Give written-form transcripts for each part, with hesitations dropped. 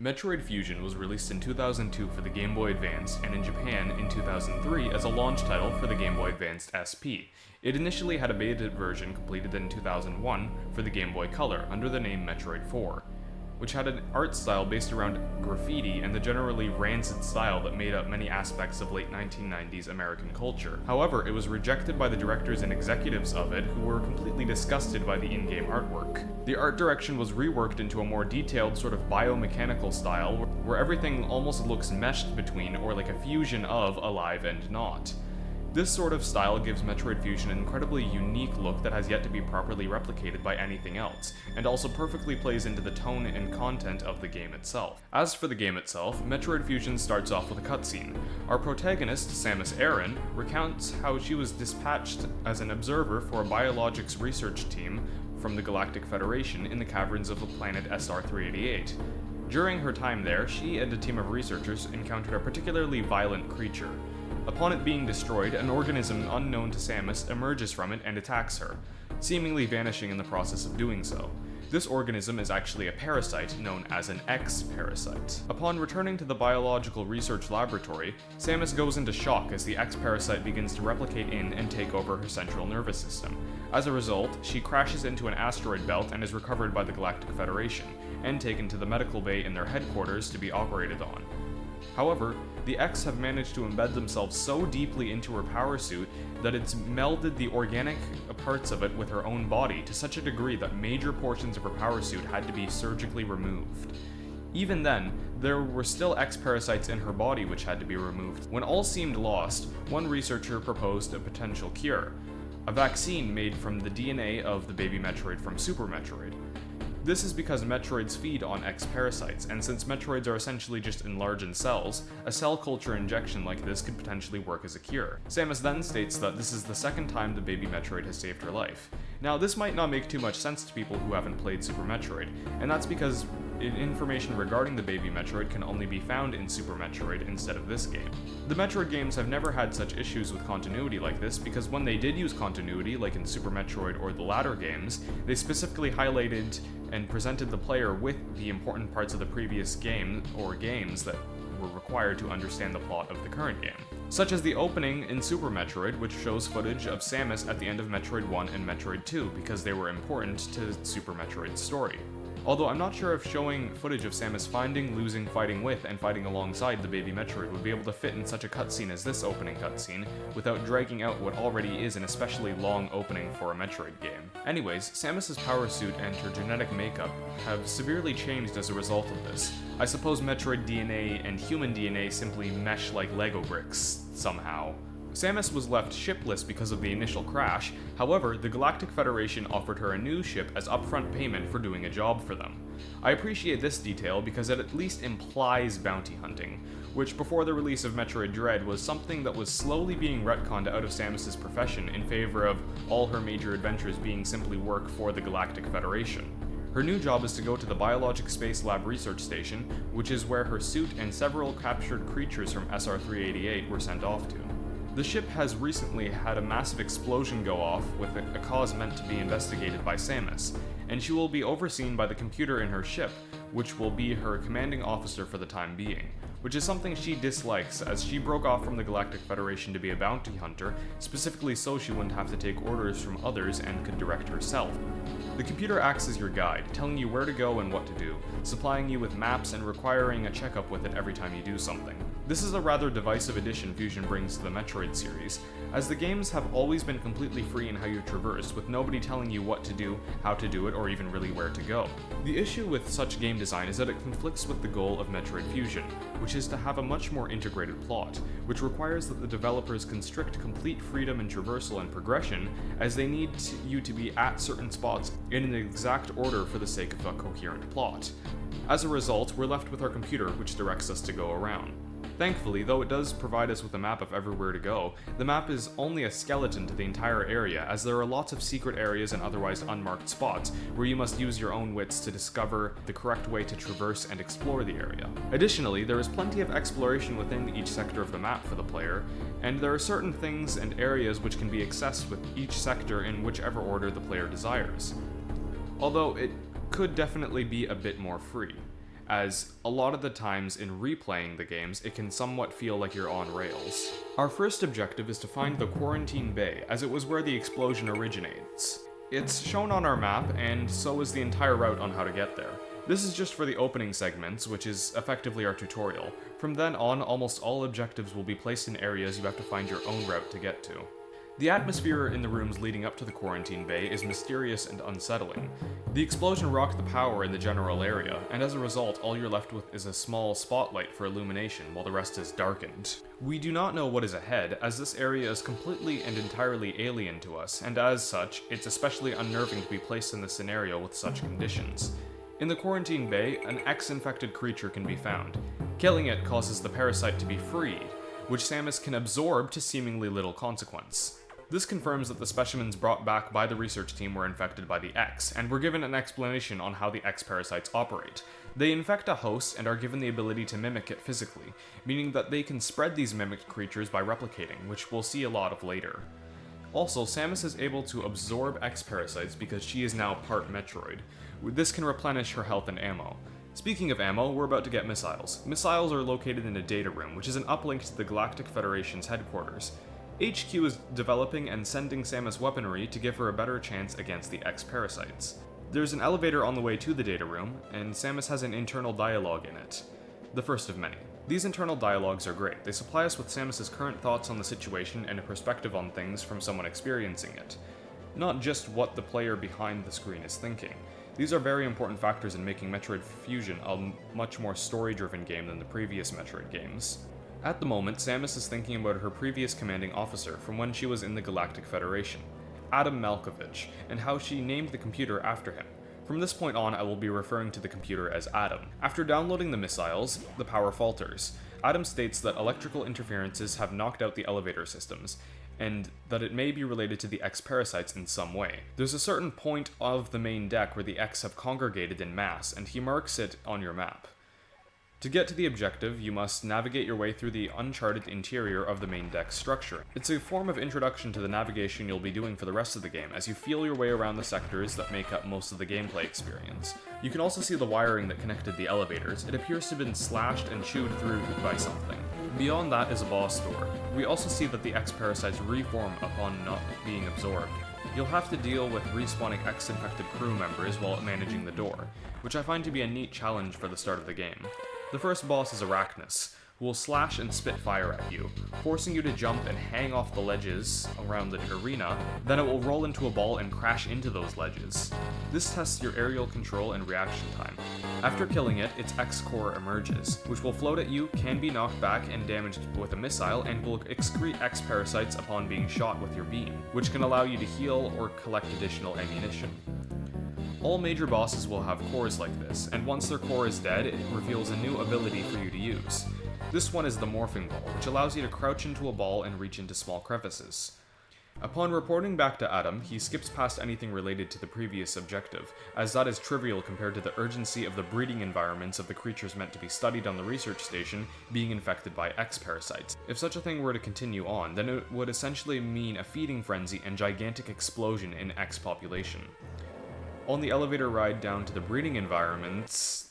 Metroid Fusion was released in 2002 for the Game Boy Advance and in Japan in 2003 as a launch title for the Game Boy Advanced SP. It initially had a beta version completed in 2001 for the Game Boy Color under the name Metroid 4, which had an art style based around graffiti and the generally rancid style that made up many aspects of late 1990s American culture. However, it was rejected by the directors and executives of it, who were completely disgusted by the in-game artwork. The art direction was reworked into a more detailed sort of biomechanical style, where everything almost looks meshed between, or like a fusion of, alive and not. This sort of style gives Metroid Fusion an incredibly unique look that has yet to be properly replicated by anything else, and also perfectly plays into the tone and content of the game itself. As for the game itself, Metroid Fusion starts off with a cutscene. Our protagonist, Samus Aran, recounts how she was dispatched as an observer for a biologics research team from the Galactic Federation in the caverns of the planet SR-388. During her time there, she and a team of researchers encountered a particularly violent creature. Upon it being destroyed, an organism unknown to Samus emerges from it and attacks her, seemingly vanishing in the process of doing so. This organism is actually a parasite known as an X-parasite. Upon returning to the biological research laboratory, Samus goes into shock as the X-parasite begins to replicate in and take over her central nervous system. As a result, she crashes into an asteroid belt and is recovered by the Galactic Federation, and taken to the medical bay in their headquarters to be operated on. However, the X have managed to embed themselves so deeply into her power suit that it's melded the organic parts of it with her own body to such a degree that major portions of her power suit had to be surgically removed. Even then, there were still X-parasites in her body which had to be removed. When all seemed lost, one researcher proposed a potential cure, a vaccine made from the DNA of the baby Metroid from Super Metroid. This is because Metroids feed on X-parasites, and since Metroids are essentially just enlarged cells, a cell culture injection like this could potentially work as a cure. Samus then states that this is the second time the baby Metroid has saved her life. Now, this might not make too much sense to people who haven't played Super Metroid, and that's because information regarding the baby Metroid can only be found in Super Metroid instead of this game. The Metroid games have never had such issues with continuity like this, because when they did use continuity, like in Super Metroid or the latter games, they specifically highlighted and presented the player with the important parts of the previous game or games that were required to understand the plot of the current game. Such as the opening in Super Metroid, which shows footage of Samus at the end of Metroid 1 and Metroid 2 because they were important to Super Metroid's story. Although I'm not sure if showing footage of Samus finding, losing, fighting with, and fighting alongside the baby Metroid would be able to fit in such a cutscene as this opening cutscene, without dragging out what already is an especially long opening for a Metroid game. Anyways, Samus's power suit and her genetic makeup have severely changed as a result of this. I suppose Metroid DNA and human DNA simply mesh like Lego bricks, somehow. Samus was left shipless because of the initial crash. However, the Galactic Federation offered her a new ship as upfront payment for doing a job for them. I appreciate this detail because it at least implies bounty hunting, which before the release of Metroid Dread was something that was slowly being retconned out of Samus's profession in favor of all her major adventures being simply work for the Galactic Federation. Her new job is to go to the Biologic Space Lab Research Station, which is where her suit and several captured creatures from SR-388 were sent off to. The ship has recently had a massive explosion go off with a cause meant to be investigated by Samus, and she will be overseen by the computer in her ship, which will be her commanding officer for the time being, which is something she dislikes as she broke off from the Galactic Federation to be a bounty hunter, specifically so she wouldn't have to take orders from others and could direct herself. The computer acts as your guide, telling you where to go and what to do, supplying you with maps and requiring a checkup with it every time you do something. This is a rather divisive addition Fusion brings to the Metroid series, as the games have always been completely free in how you traverse, with nobody telling you what to do, how to do it, or even really where to go. The issue with such game design is that it conflicts with the goal of Metroid Fusion, which is to have a much more integrated plot, which requires that the developers constrict complete freedom in traversal and progression, as they need you to be at certain spots in an exact order for the sake of a coherent plot. As a result, we're left with our computer, which directs us to go around. Thankfully, though it does provide us with a map of everywhere to go, the map is only a skeleton to the entire area, as there are lots of secret areas and otherwise unmarked spots where you must use your own wits to discover the correct way to traverse and explore the area. Additionally, there is plenty of exploration within each sector of the map for the player, and there are certain things and areas which can be accessed with each sector in whichever order the player desires. Although it could definitely be a bit more free. as a lot of the times in replaying the games, it can somewhat feel like you're on rails. Our first objective is to find the Quarantine Bay, as it was where the explosion originates. It's shown on our map, and so is the entire route on how to get there. This is just for the opening segments, which is effectively our tutorial. From then on, almost all objectives will be placed in areas you have to find your own route to get to. The atmosphere in the rooms leading up to the Quarantine Bay is mysterious and unsettling. The explosion rocked the power in the general area, and as a result, all you're left with is a small spotlight for illumination while the rest is darkened. We do not know what is ahead, as this area is completely and entirely alien to us, and as such, it's especially unnerving to be placed in this scenario with such conditions. In the Quarantine Bay, an X-infected creature can be found. Killing it causes the parasite to be freed, which Samus can absorb to seemingly little consequence. This confirms that the specimens brought back by the research team were infected by the X, and we're given an explanation on how the X parasites operate. They infect a host and are given the ability to mimic it physically, meaning that they can spread these mimicked creatures by replicating, which we'll see a lot of later. Also, Samus is able to absorb X parasites because she is now part Metroid. This can replenish her health and ammo. Speaking of ammo, we're about to get missiles. Missiles are located in a data room, which is an uplink to the Galactic Federation's headquarters. HQ is developing and sending Samus weaponry to give her a better chance against the X-parasites. There's an elevator on the way to the data room, and Samus has an internal dialogue in it. The first of many. These internal dialogues are great. They supply us with Samus's current thoughts on the situation and a perspective on things from someone experiencing it. Not just what the player behind the screen is thinking. These are very important factors in making Metroid Fusion a much more story-driven game than the previous Metroid games. At the moment, Samus is thinking about her previous commanding officer from when she was in the Galactic Federation, Adam Malkovich, and how she named the computer after him. From this point on, I will be referring to the computer as Adam. After downloading the missiles, the power falters. Adam states that electrical interferences have knocked out the elevator systems, and that it may be related to the X-parasites in some way. There's a certain point of the main deck where the X have congregated in mass, and he marks it on your map. To get to the objective, you must navigate your way through the uncharted interior of the main deck structure. It's a form of introduction to the navigation you'll be doing for the rest of the game, as you feel your way around the sectors that make up most of the gameplay experience. You can also see the wiring that connected the elevators. It appears to have been slashed and chewed through by something. Beyond that is a boss door. We also see that the X-parasites reform upon not being absorbed. You'll have to deal with respawning X-infected crew members while managing the door, which I find to be a neat challenge for the start of the game. The first boss is Arachnus, who will slash and spit fire at you, forcing you to jump and hang off the ledges around the arena, then it will roll into a ball and crash into those ledges. This tests your aerial control and reaction time. After killing it, its X-core emerges, which will float at you, can be knocked back and damaged with a missile, and will excrete X-parasites upon being shot with your beam, which can allow you to heal or collect additional ammunition. All major bosses will have cores like this, and once their core is dead, it reveals a new ability for you to use. This one is the Morphing Ball, which allows you to crouch into a ball and reach into small crevices. Upon reporting back to Adam, he skips past anything related to the previous objective, as that is trivial compared to the urgency of the breeding environments of the creatures meant to be studied on the research station being infected by X-parasites. If such a thing were to continue on, then it would essentially mean a feeding frenzy and gigantic explosion in X population. On the elevator ride down to the breeding environments...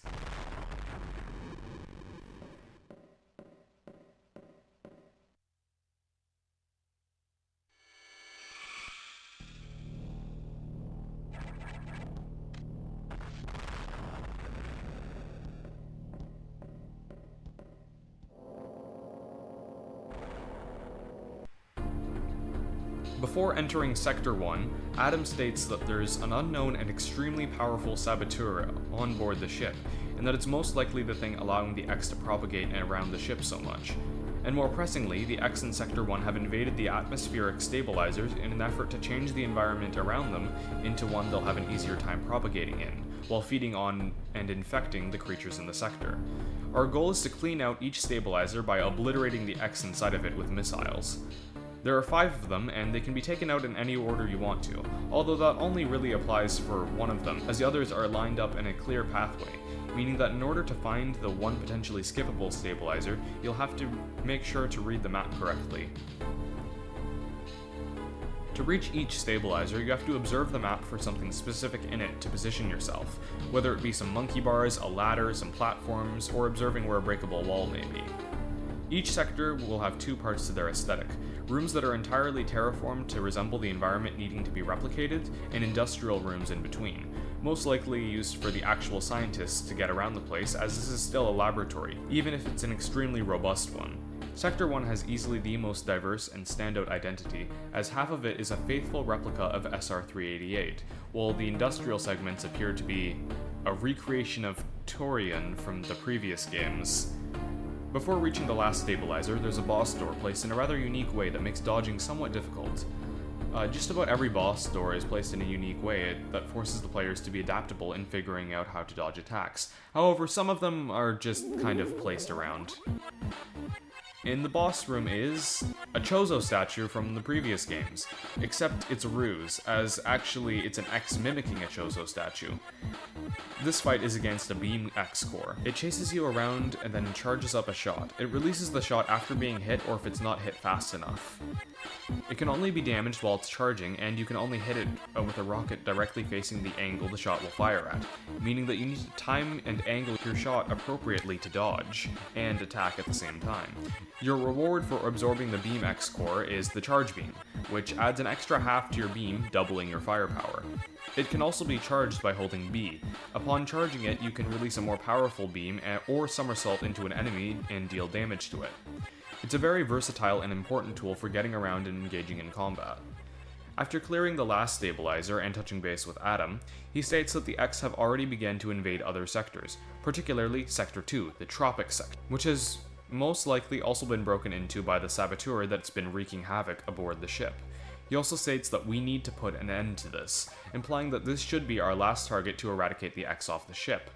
Before entering Sector 1, Adam states that there's an unknown and extremely powerful saboteur on board the ship, and that it's most likely the thing allowing the X to propagate around the ship so much. And more pressingly, the X in Sector 1 have invaded the atmospheric stabilizers in an effort to change the environment around them into one they'll have an easier time propagating in, while feeding on and infecting the creatures in the sector. Our goal is to clean out each stabilizer by obliterating the X inside of it with missiles. There are 5 of them, and they can be taken out in any order you want to, although that only really applies for one of them, as the others are lined up in a clear pathway, meaning that in order to find the one potentially skippable stabilizer, you'll have to make sure to read the map correctly. To reach each stabilizer, you have to observe the map for something specific in it to position yourself, whether it be some monkey bars, a ladder, some platforms, or observing where a breakable wall may be. Each sector will have two parts to their aesthetic: rooms that are entirely terraformed to resemble the environment needing to be replicated, and industrial rooms in between, most likely used for the actual scientists to get around the place, as this is still a laboratory, even if it's an extremely robust one. Sector 1 has easily the most diverse and standout identity, as half of it is a faithful replica of SR-388, while the industrial segments appear to be a recreation of Torian from the previous games. Before reaching the last stabilizer, there's a boss door placed in a rather unique way that makes dodging somewhat difficult. Just about every boss door is placed in a unique way that forces the players to be adaptable in figuring out how to dodge attacks. However, some of them are just kind of placed around. In the boss room is a Chozo statue from the previous games, except it's a ruse, as actually it's an X mimicking a Chozo statue. This fight is against a Beam X core. It chases you around and then charges up a shot. It releases the shot after being hit or if it's not hit fast enough. It can only be damaged while it's charging, and you can only hit it with a rocket directly facing the angle the shot will fire at, meaning that you need to time and angle your shot appropriately to dodge and attack at the same time. Your reward for absorbing the Beam X core is the Charge Beam, which adds an extra half to your beam, doubling your firepower. It can also be charged by holding B. Upon charging it, you can release a more powerful beam or somersault into an enemy and deal damage to it. It's a very versatile and important tool for getting around and engaging in combat. After clearing the last stabilizer and touching base with Adam, he states that the X have already begun to invade other sectors, particularly Sector 2, the Tropic sector, which has most likely also been broken into by the saboteur that's been wreaking havoc aboard the ship. He also states that we need to put an end to this, implying that this should be our last target to eradicate the X off the ship.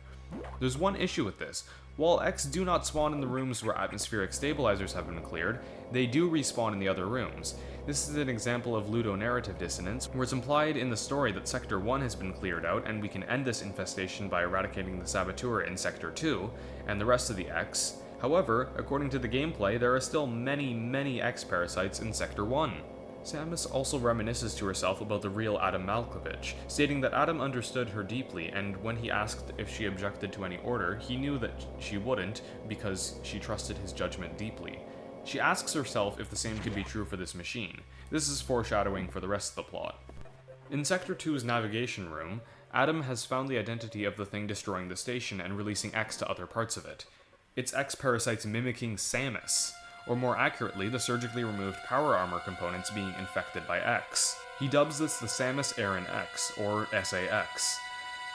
There's one issue with this. While X do not spawn in the rooms where atmospheric stabilizers have been cleared, they do respawn in the other rooms. This is an example of ludonarrative dissonance, where it's implied in the story that Sector 1 has been cleared out and we can end this infestation by eradicating the saboteur in Sector 2 and the rest of the X. However, according to the gameplay, there are still many X parasites in Sector 1. Samus also reminisces to herself about the real Adam Malkovich, stating that Adam understood her deeply, and when he asked if she objected to any order, he knew that she wouldn't because she trusted his judgment deeply. She asks herself if the same could be true for this machine. This is foreshadowing for the rest of the plot. In Sector 2's navigation room, Adam has found the identity of the thing destroying the station and releasing X to other parts of it. It's X parasites mimicking Samus, or more accurately, the surgically removed power armor components being infected by X. He dubs this the Samus Aran X, or SAX,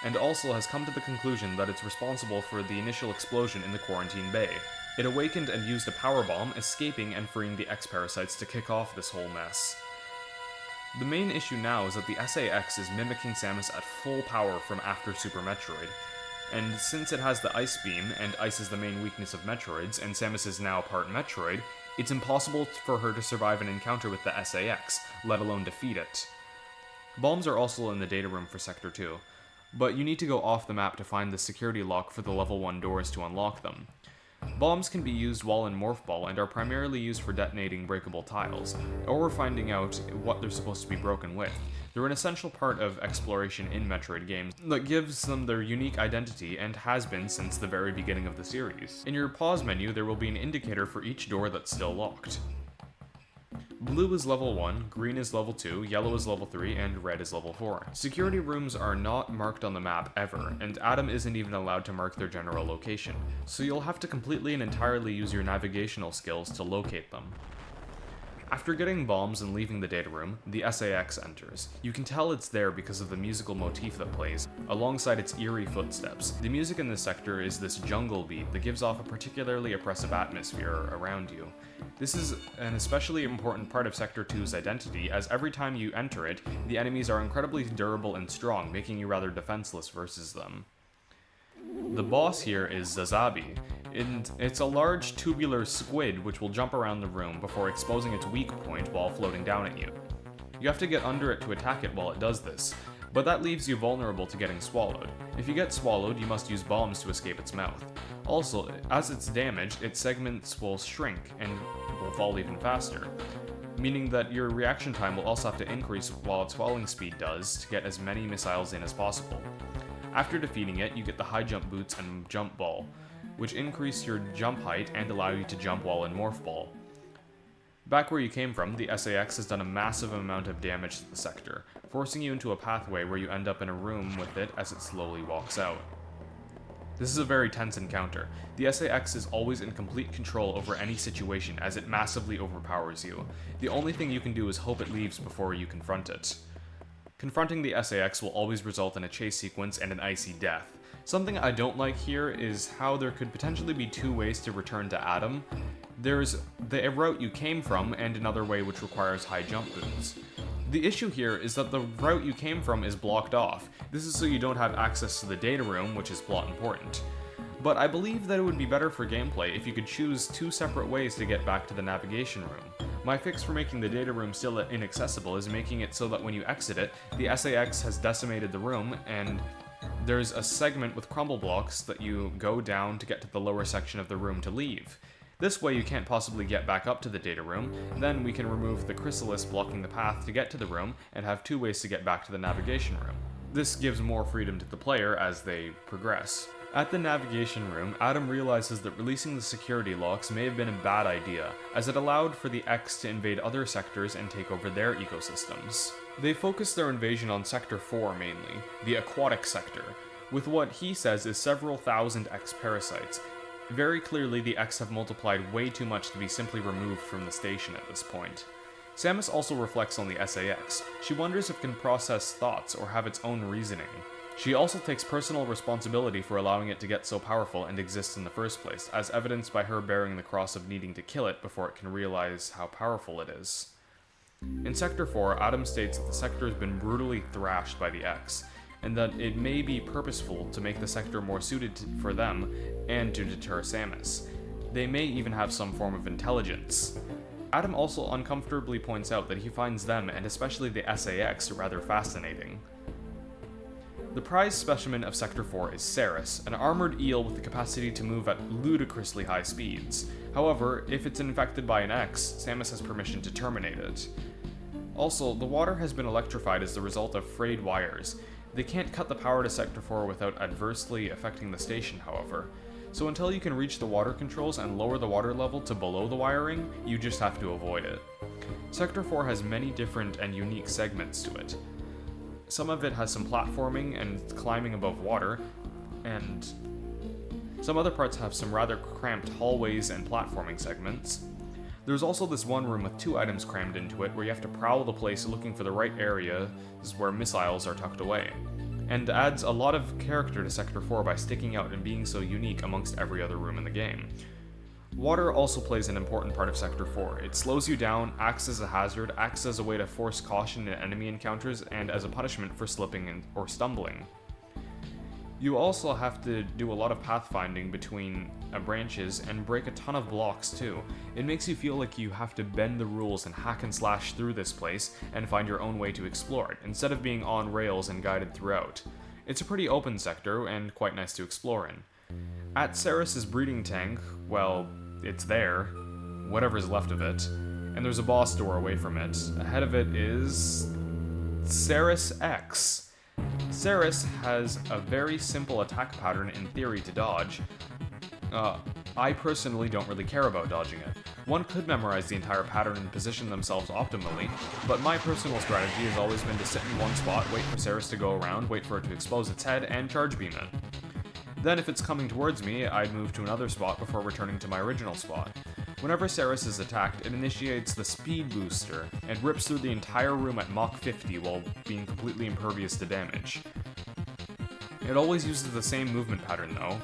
and also has come to the conclusion that it's responsible for the initial explosion in the quarantine bay. It awakened and used a power bomb, escaping and freeing the X parasites to kick off this whole mess. The main issue now is that the SAX is mimicking Samus at full power from after Super Metroid, and since it has the Ice Beam, and Ice is the main weakness of Metroids, and Samus is now part Metroid, it's impossible for her to survive an encounter with the SAX, let alone defeat it. Bombs are also in the data room for Sector 2, but you need to go off the map to find the security lock for the level 1 doors to unlock them. Bombs can be used while in Morph Ball and are primarily used for detonating breakable tiles, or finding out what they're supposed to be broken with. They're an essential part of exploration in Metroid games that gives them their unique identity and has been since the very beginning of the series. In your pause menu, there will be an indicator for each door that's still locked. Blue is level 1, green is level 2, yellow is level 3, and red is level 4. Security rooms are not marked on the map ever, and Adam isn't even allowed to mark their general location, so you'll have to completely and entirely use your navigational skills to locate them. After getting bombs and leaving the data room, the SAX enters. You can tell it's there because of the musical motif that plays, alongside its eerie footsteps. The music in this sector is this jungle beat that gives off a particularly oppressive atmosphere around you. This is an especially important part of Sector 2's identity, as every time you enter it, the enemies are incredibly durable and strong, making you rather defenseless versus them. The boss here is Zazabi, and it's a large tubular squid which will jump around the room before exposing its weak point while floating down at you. You have to get under it to attack it while it does this, but that leaves you vulnerable to getting swallowed. If you get swallowed, you must use bombs to escape its mouth. Also, as it's damaged, its segments will shrink and will fall even faster. meaning that your reaction time will also have to increase while its falling speed does to get as many missiles in as possible. After defeating it, you get the high jump boots and jump ball, which increase your jump height and allow you to jump while in morph ball. Back where you came from, the SAX has done a massive amount of damage to the sector, forcing you into a pathway where you end up in a room with it as it slowly walks out. This is a very tense encounter. The SAX is always in complete control over any situation as it massively overpowers you. The only thing you can do is hope it leaves before you confront it. Confronting the SAX will always result in a chase sequence and an icy death. Something I don't like here is how there could potentially be two ways to return to Adam. There's the route you came from and another way which requires high jump boots. The issue here is that the route you came from is blocked off. This is so you don't have access to the data room, which is plot important. But I believe that it would be better for gameplay if you could choose two separate ways to get back to the navigation room. My fix for making the data room still inaccessible is making it so that when you exit it, the SAX has decimated the room, and there's a segment with crumble blocks that you go down to get to the lower section of the room to leave. This way you can't possibly get back up to the data room, then we can remove the chrysalis blocking the path to get to the room, and have two ways to get back to the navigation room. This gives more freedom to the player as they progress. At the navigation room, Adam realizes that releasing the security locks may have been a bad idea, as it allowed for the X to invade other sectors and take over their ecosystems. They focus their invasion on Sector 4 mainly, the aquatic sector, with what he says is several thousand X parasites. Very clearly, the X have multiplied way too much to be simply removed from the station at this point. Samus also reflects on the SAX. She wonders if it can process thoughts or have its own reasoning. She also takes personal responsibility for allowing it to get so powerful and exist in the first place, as evidenced by her bearing the cross of needing to kill it before it can realize how powerful it is. In Sector 4, Adam states that the sector has been brutally thrashed by the X, and that it may be purposeful to make the sector more suited for them and to deter Samus. They may even have some form of intelligence. Adam also uncomfortably points out that he finds them, and especially the SAX, rather fascinating. The prized specimen of Sector 4 is Samus, an armored eel with the capacity to move at ludicrously high speeds. However, if it's infected by an X, Samus has permission to terminate it. Also, the water has been electrified as the result of frayed wires. They can't cut the power to Sector 4 without adversely affecting the station, however. So until you can reach the water controls and lower the water level to below the wiring, you just have to avoid it. Sector 4 has many different and unique segments to it. Some of it has some platforming and climbing above water, and some other parts have some rather cramped hallways and platforming segments. There's also this one room with two items crammed into it where you have to prowl the place looking for the right areas where missiles are tucked away, and adds a lot of character to Sector 4 by sticking out and being so unique amongst every other room in the game. Water also plays an important part of Sector 4. It slows you down, acts as a hazard, acts as a way to force caution in enemy encounters, and as a punishment for slipping or stumbling. You also have to do a lot of pathfinding between branches and break a ton of blocks too. It makes you feel like you have to bend the rules and hack and slash through this place and find your own way to explore it, instead of being on rails and guided throughout. It's a pretty open sector and quite nice to explore in. At Samus's breeding tank, well, it's there, whatever's left of it, and there's a boss door away from it. Ahead of it is Samus X. Samus has a very simple attack pattern in theory to dodge. I personally don't really care about dodging it. One could memorize the entire pattern and position themselves optimally, but my personal strategy has always been to sit in one spot, wait for Samus to go around, wait for it to expose its head, and charge beam it. Then if it's coming towards me, I'd move to another spot before returning to my original spot. Whenever Samus is attacked, it initiates the speed booster and rips through the entire room at Mach 50 while being completely impervious to damage. It always uses the same movement pattern though,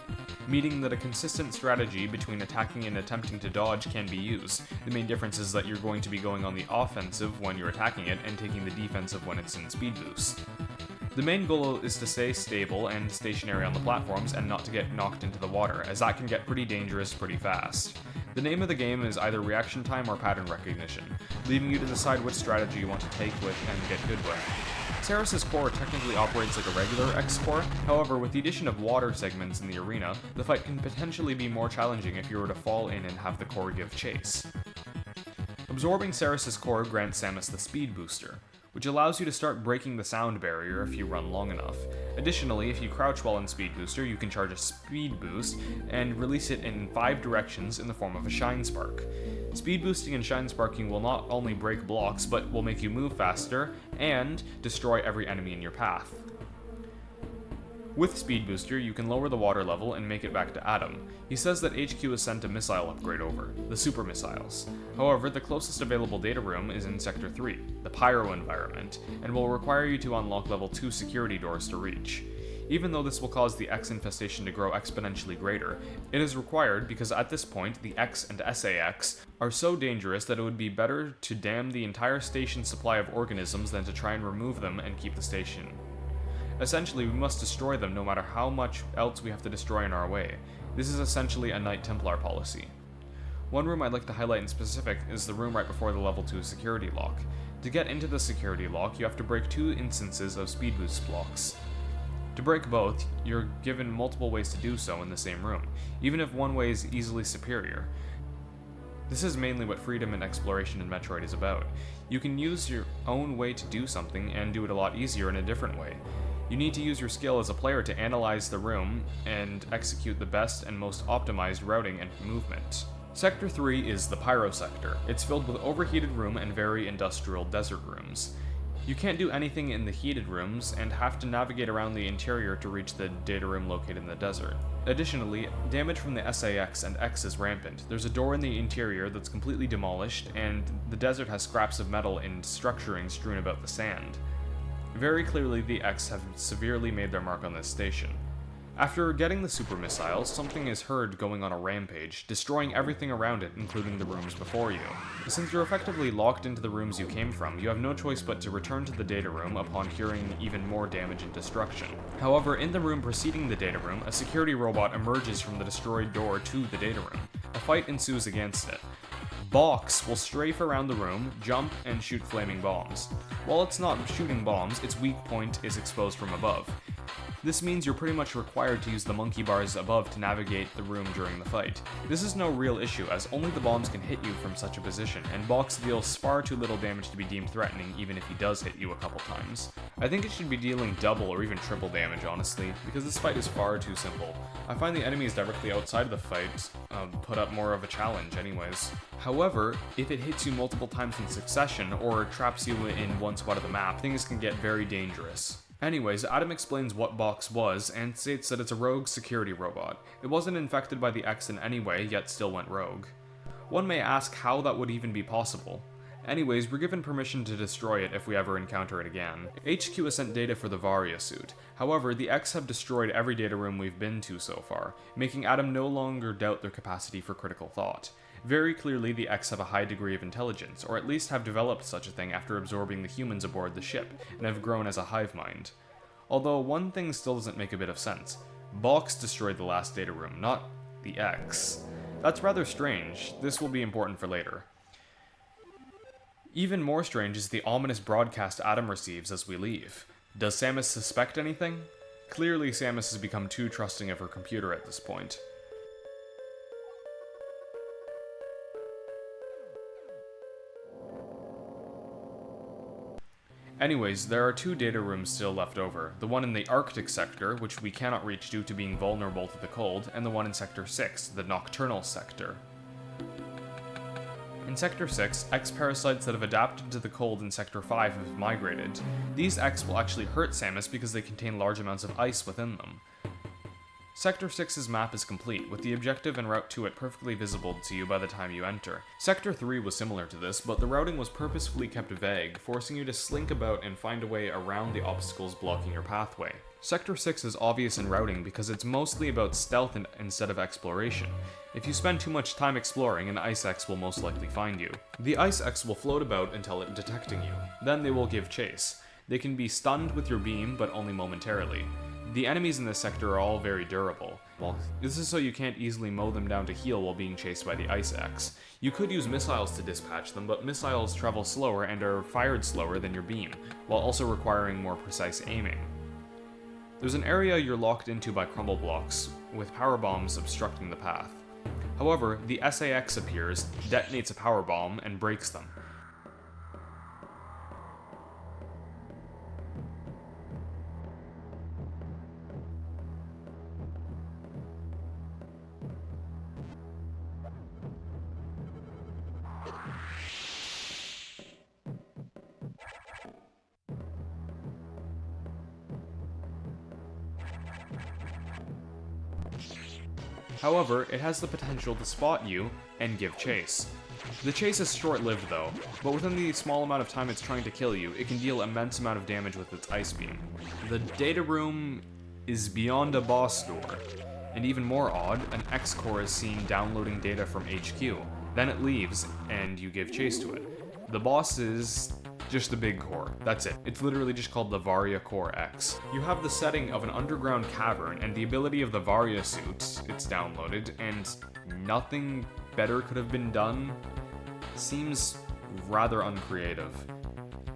meaning that a consistent strategy between attacking and attempting to dodge can be used. The main difference is that you're going to be going on the offensive when you're attacking it and taking the defensive when it's in speed boost. The main goal is to stay stable and stationary on the platforms and not to get knocked into the water, as that can get pretty dangerous pretty fast. The name of the game is either reaction time or pattern recognition, leaving you to decide which strategy you want to take with and get good with. Samus's core technically operates like a regular X core, however with the addition of water segments in the arena, the fight can potentially be more challenging if you were to fall in and have the core give chase. Absorbing Ceres's core grants Samus the Speed Booster, which allows you to start breaking the sound barrier if you run long enough. Additionally, if you crouch while in Speed Booster, you can charge a Speed Boost and release it in 5 directions in the form of a Shine Spark. Speed boosting and Shine Sparking will not only break blocks, but will make you move faster and destroy every enemy in your path. With Speed Booster, you can lower the water level and make it back to Adam. He says that HQ has sent a missile upgrade over, the Super Missiles. However, the closest available data room is in Sector 3, the Pyro environment, and will require you to unlock level 2 security doors to reach. Even though this will cause the X infestation to grow exponentially greater, it is required because at this point, the X and SAX are so dangerous that it would be better to dam the entire station's supply of organisms than to try and remove them and keep the station. Essentially, we must destroy them no matter how much else we have to destroy in our way. This is essentially a Knight Templar policy. One room I'd like to highlight in specific is the room right before the level 2 security lock. To get into the security lock, you have to break 2 instances of speed boost blocks. To break both, you're given multiple ways to do so in the same room, even if one way is easily superior. This is mainly what freedom and exploration in Metroid is about. You can use your own way to do something and do it a lot easier in a different way. You need to use your skill as a player to analyze the room and execute the best and most optimized routing and movement. Sector 3 is the Pyro sector. It's filled with overheated room and very industrial desert rooms. You can't do anything in the heated rooms and have to navigate around the interior to reach the data room located in the desert. Additionally, damage from the SAX and X is rampant. There's a door in the interior that's completely demolished, and the desert has scraps of metal and structuring strewn about the sand. Very clearly, the X have severely made their mark on this station. After getting the super missiles, something is heard going on a rampage, destroying everything around it, including the rooms before you. Since you're effectively locked into the rooms you came from, you have no choice but to return to the data room upon hearing even more damage and destruction. However, in the room preceding the data room, a security robot emerges from the destroyed door to the data room. A fight ensues against it. Box will strafe around the room, jump, and shoot flaming bombs. While it's not shooting bombs, its weak point is exposed from above. This means you're pretty much required to use the monkey bars above to navigate the room during the fight. This is no real issue, as only the bombs can hit you from such a position, and Box deals far too little damage to be deemed threatening even if he does hit you a couple times. I think it should be dealing double or even triple damage, honestly, because this fight is far too simple. I find the enemies directly outside of the fight put up more of a challenge anyways. However, if it hits you multiple times in succession, or traps you in one spot of the map, things can get very dangerous. Anyways, Adam explains what Box was, and states that it's a rogue security robot. It wasn't infected by the X in any way, yet still went rogue. One may ask how that would even be possible. Anyways, we're given permission to destroy it if we ever encounter it again. HQ has sent data for the Varia suit. However, the X have destroyed every data room we've been to so far, making Adam no longer doubt their capacity for critical thought. Very clearly, the X have a high degree of intelligence, or at least have developed such a thing after absorbing the humans aboard the ship, and have grown as a hive mind. Although one thing still doesn't make a bit of sense. Box destroyed the last data room, not the X. That's rather strange. This will be important for later. Even more strange is the ominous broadcast Adam receives as we leave. Does Samus suspect anything? Clearly, Samus has become too trusting of her computer at this point. Anyways, there are 2 data rooms still left over, the one in the Arctic sector, which we cannot reach due to being vulnerable to the cold, and the one in Sector 6, the Nocturnal sector. In Sector 6, X-parasites that have adapted to the cold in Sector 5 have migrated. These X will actually hurt Samus because they contain large amounts of ice within them. Sector 6's map is complete, with the objective and route to it perfectly visible to you by the time you enter. Sector 3 was similar to this, but the routing was purposefully kept vague, forcing you to slink about and find a way around the obstacles blocking your pathway. Sector 6 is obvious in routing because it's mostly about stealth instead of exploration. If you spend too much time exploring, an Ice X will most likely find you. The Ice X will float about until it detecting you. Then they will give chase. They can be stunned with your beam, but only momentarily. The enemies in this sector are all very durable. Well, this is so you can't easily mow them down to heal while being chased by the Ice X. You could use missiles to dispatch them, but missiles travel slower and are fired slower than your beam, while also requiring more precise aiming. There's an area you're locked into by crumble blocks, with power bombs obstructing the path. However, the SAX appears, detonates a power bomb, and breaks them. However, it has the potential to spot you and give chase. The chase is short-lived though, but within the small amount of time it's trying to kill you, it can deal immense amount of damage with its ice beam. The data room is beyond a boss door, and even more odd, an X-Core is seen downloading data from HQ. Then it leaves, and you give chase to it. The boss is just a big core. That's it. It's literally just called the Varia Core X. You have the setting of an underground cavern and the ability of the Varia suit. It's downloaded, and nothing better could have been done. Seems rather uncreative.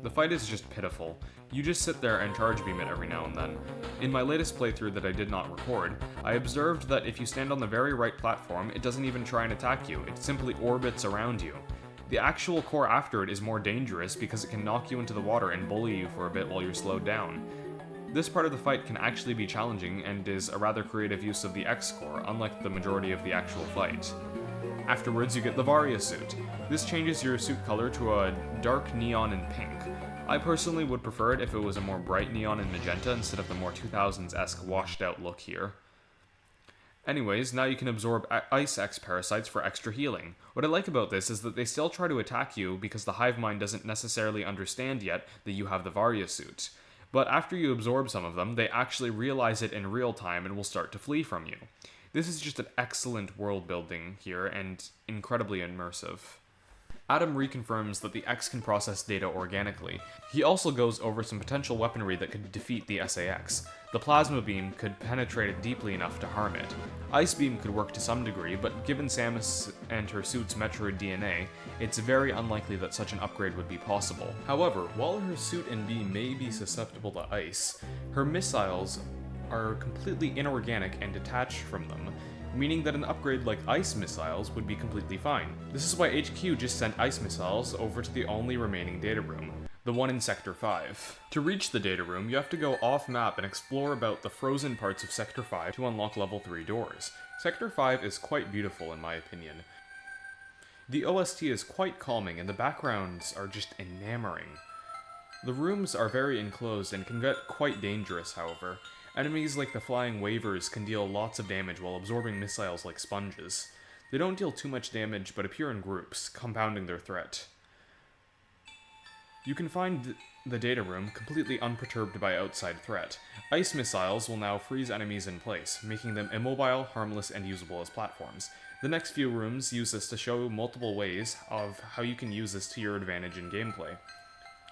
The fight is just pitiful. You just sit there and charge beam it every now and then. In my latest playthrough that I did not record, I observed that if you stand on the very right platform, it doesn't even try and attack you. It simply orbits around you. The actual core after it is more dangerous because it can knock you into the water and bully you for a bit while you're slowed down. This part of the fight can actually be challenging and is a rather creative use of the X-Core, unlike the majority of the actual fight. Afterwards, you get the Varia suit. This changes your suit color to a dark neon and pink. I personally would prefer it if it was a more bright neon and magenta instead of the more 2000s-esque washed out look here. Anyways, now you can absorb Ice X parasites for extra healing. What I like about this is that they still try to attack you because the hive mind doesn't necessarily understand yet that you have the Varia suit. But after you absorb some of them, they actually realize it in real time and will start to flee from you. This is just an excellent world building here and incredibly immersive. Adam reconfirms that the X can process data organically. He also goes over some potential weaponry that could defeat the SAX. The plasma beam could penetrate it deeply enough to harm it. Ice beam could work to some degree, but given Samus and her suit's Metroid DNA, it's very unlikely that such an upgrade would be possible. However, while her suit and beam may be susceptible to ice, her missiles are completely inorganic and detached from them, meaning that an upgrade like ice missiles would be completely fine. This is why HQ just sent ice missiles over to the only remaining data room, the one in Sector 5. To reach the data room, you have to go off-map and explore about the frozen parts of Sector 5 to unlock level 3 doors. Sector 5 is quite beautiful in my opinion. The OST is quite calming and the backgrounds are just enamoring. The rooms are very enclosed and can get quite dangerous, however. Enemies like the flying waivers can deal lots of damage while absorbing missiles like sponges. They don't deal too much damage but appear in groups, compounding their threat. You can find the data room completely unperturbed by outside threat. Ice missiles will now freeze enemies in place, making them immobile, harmless, and usable as platforms. The next few rooms use this to show multiple ways of how you can use this to your advantage in gameplay.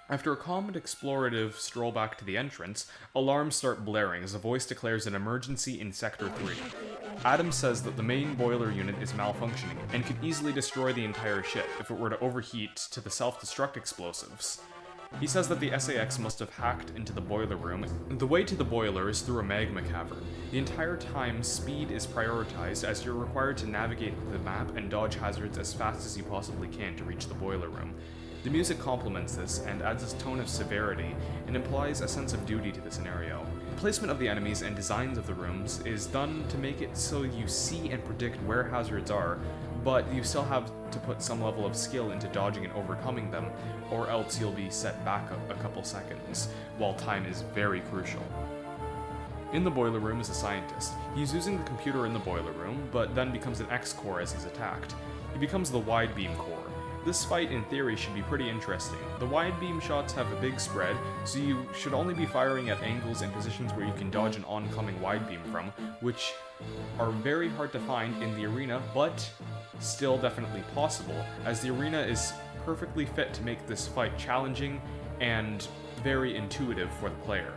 After a calm and explorative stroll back to the entrance, alarms start blaring as a voice declares an emergency in Sector 3. Adam says that the main boiler unit is malfunctioning and could easily destroy the entire ship if it were to overheat to the self-destruct explosives. He says that the SAX must have hacked into the boiler room. The way to the boiler is through a magma cavern. The entire time, speed is prioritized as you're required to navigate the map and dodge hazards as fast as you possibly can to reach the boiler room. The music complements this and adds a tone of severity and implies a sense of duty to the scenario. The placement of the enemies and designs of the rooms is done to make it so you see and predict where hazards are, but you still have to put some level of skill into dodging and overcoming them, or else you'll be set back a couple seconds, while time is very crucial. In the boiler room is a scientist. He's using the computer in the boiler room, but then becomes an X-Core as he's attacked. He becomes the wide beam core. This fight, in theory, should be pretty interesting. The wide beam shots have a big spread, so you should only be firing at angles and positions where you can dodge an oncoming wide beam from, which are very hard to find in the arena, but still definitely possible, as the arena is perfectly fit to make this fight challenging and very intuitive for the player.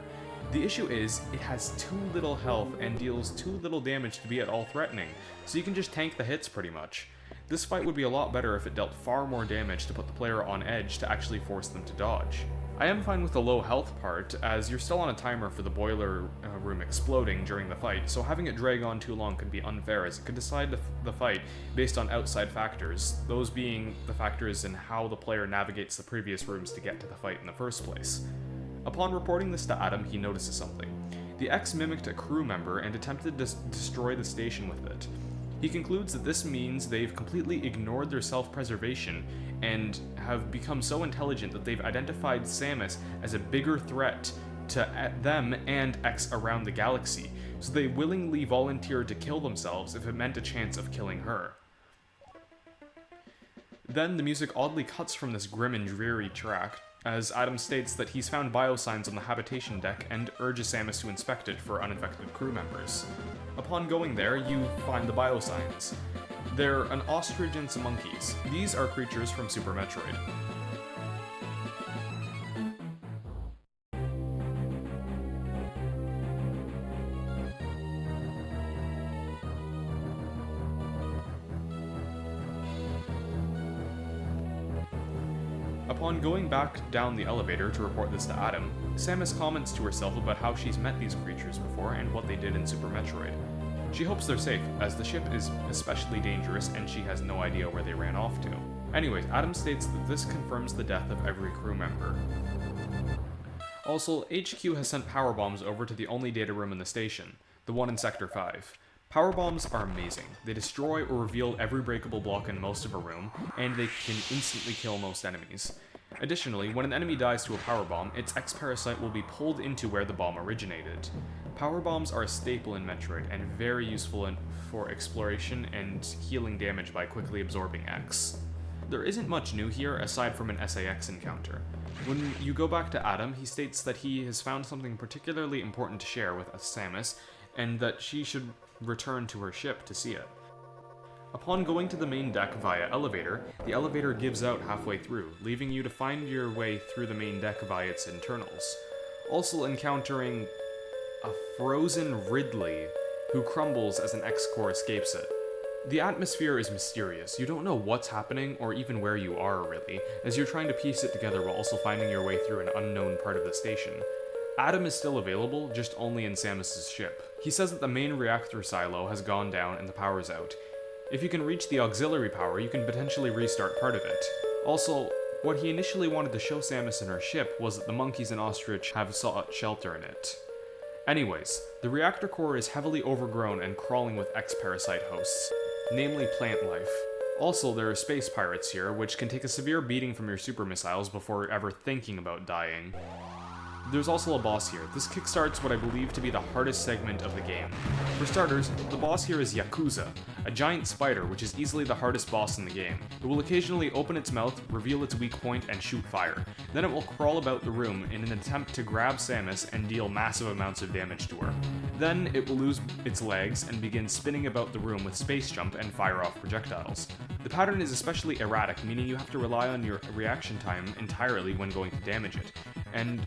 The issue is, it has too little health and deals too little damage to be at all threatening, so you can just tank the hits pretty much. This fight would be a lot better if it dealt far more damage to put the player on edge to actually force them to dodge. I am fine with the low health part, as you're still on a timer for the boiler room exploding during the fight, so having it drag on too long could be unfair, as it could decide the fight based on outside factors, those being the factors in how the player navigates the previous rooms to get to the fight in the first place. Upon reporting this to Adam, he notices something. The X mimicked a crew member and attempted to destroy the station with it. He concludes that this means they've completely ignored their self-preservation and have become so intelligent that they've identified Samus as a bigger threat to them and X around the galaxy, so they willingly volunteered to kill themselves if it meant a chance of killing her. Then the music oddly cuts from this grim and dreary track, as Adam states that he's found biosigns on the habitation deck and urges Samus to inspect it for uninfected crew members. Upon going there, you find the biosigns. They're an ostrich and some monkeys. These are creatures from Super Metroid. Upon going back down the elevator to report this to Adam, Samus comments to herself about how she's met these creatures before and what they did in Super Metroid. She hopes they're safe, as the ship is especially dangerous and she has no idea where they ran off to. Anyways, Adam states that this confirms the death of every crew member. Also, HQ has sent power bombs over to the only data room in the station, the one in Sector 5. Power bombs are amazing. They destroy or reveal every breakable block in most of a room, and they can instantly kill most enemies. Additionally, when an enemy dies to a power bomb, its X-Parasite will be pulled into where the bomb originated. Power bombs are a staple in Metroid, and very useful for exploration and healing damage by quickly absorbing X. There isn't much new here aside from an SAX encounter. When you go back to Adam, he states that he has found something particularly important to share with Samus, and that she should return to her ship to see it. Upon going to the main deck via elevator, the elevator gives out halfway through, leaving you to find your way through the main deck via its internals. Also encountering a frozen Ridley, who crumbles as an X-core escapes it. The atmosphere is mysterious. You don't know what's happening or even where you are, really, as you're trying to piece it together while also finding your way through an unknown part of the station. Adam is still available, just only in Samus's ship. He says that the main reactor silo has gone down and the power's out. If you can reach the auxiliary power, you can potentially restart part of it. Also, what he initially wanted to show Samus in her ship was that the monkeys and ostrich have sought shelter in it. Anyways, the reactor core is heavily overgrown and crawling with X-Parasite hosts, namely plant life. Also, there are space pirates here, which can take a severe beating from your super missiles before ever thinking about dying. There's also a boss here. This kickstarts what I believe to be the hardest segment of the game. For starters, the boss here is Yakuza, a giant spider which is easily the hardest boss in the game. It will occasionally open its mouth, reveal its weak point, and shoot fire. Then it will crawl about the room in an attempt to grab Samus and deal massive amounts of damage to her. Then it will lose its legs and begin spinning about the room with space jump and fire off projectiles. The pattern is especially erratic, meaning you have to rely on your reaction time entirely when going to damage it, and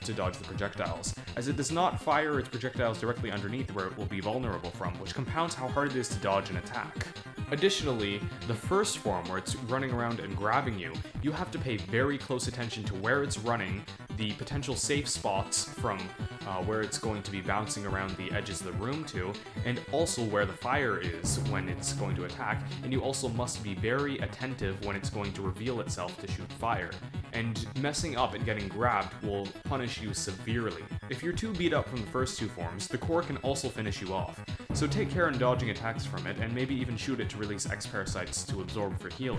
to dodge the projectiles, as it does not fire its projectiles directly underneath where it will be vulnerable from, which compounds how hard it is to dodge an attack. Additionally, the first form, where it's running around and grabbing you, you have to pay very close attention to where it's running, the potential safe spots from where it's going to be bouncing around the edges of the room to, and also where the fire is when it's going to attack, and you also must be very attentive when it's going to reveal itself to shoot fire. And messing up and getting grabbed will punish you severely. If you're too beat up from the first two forms, the core can also finish you off, so take care in dodging attacks from it, and maybe even shoot it to release X-Parasites to absorb for healing.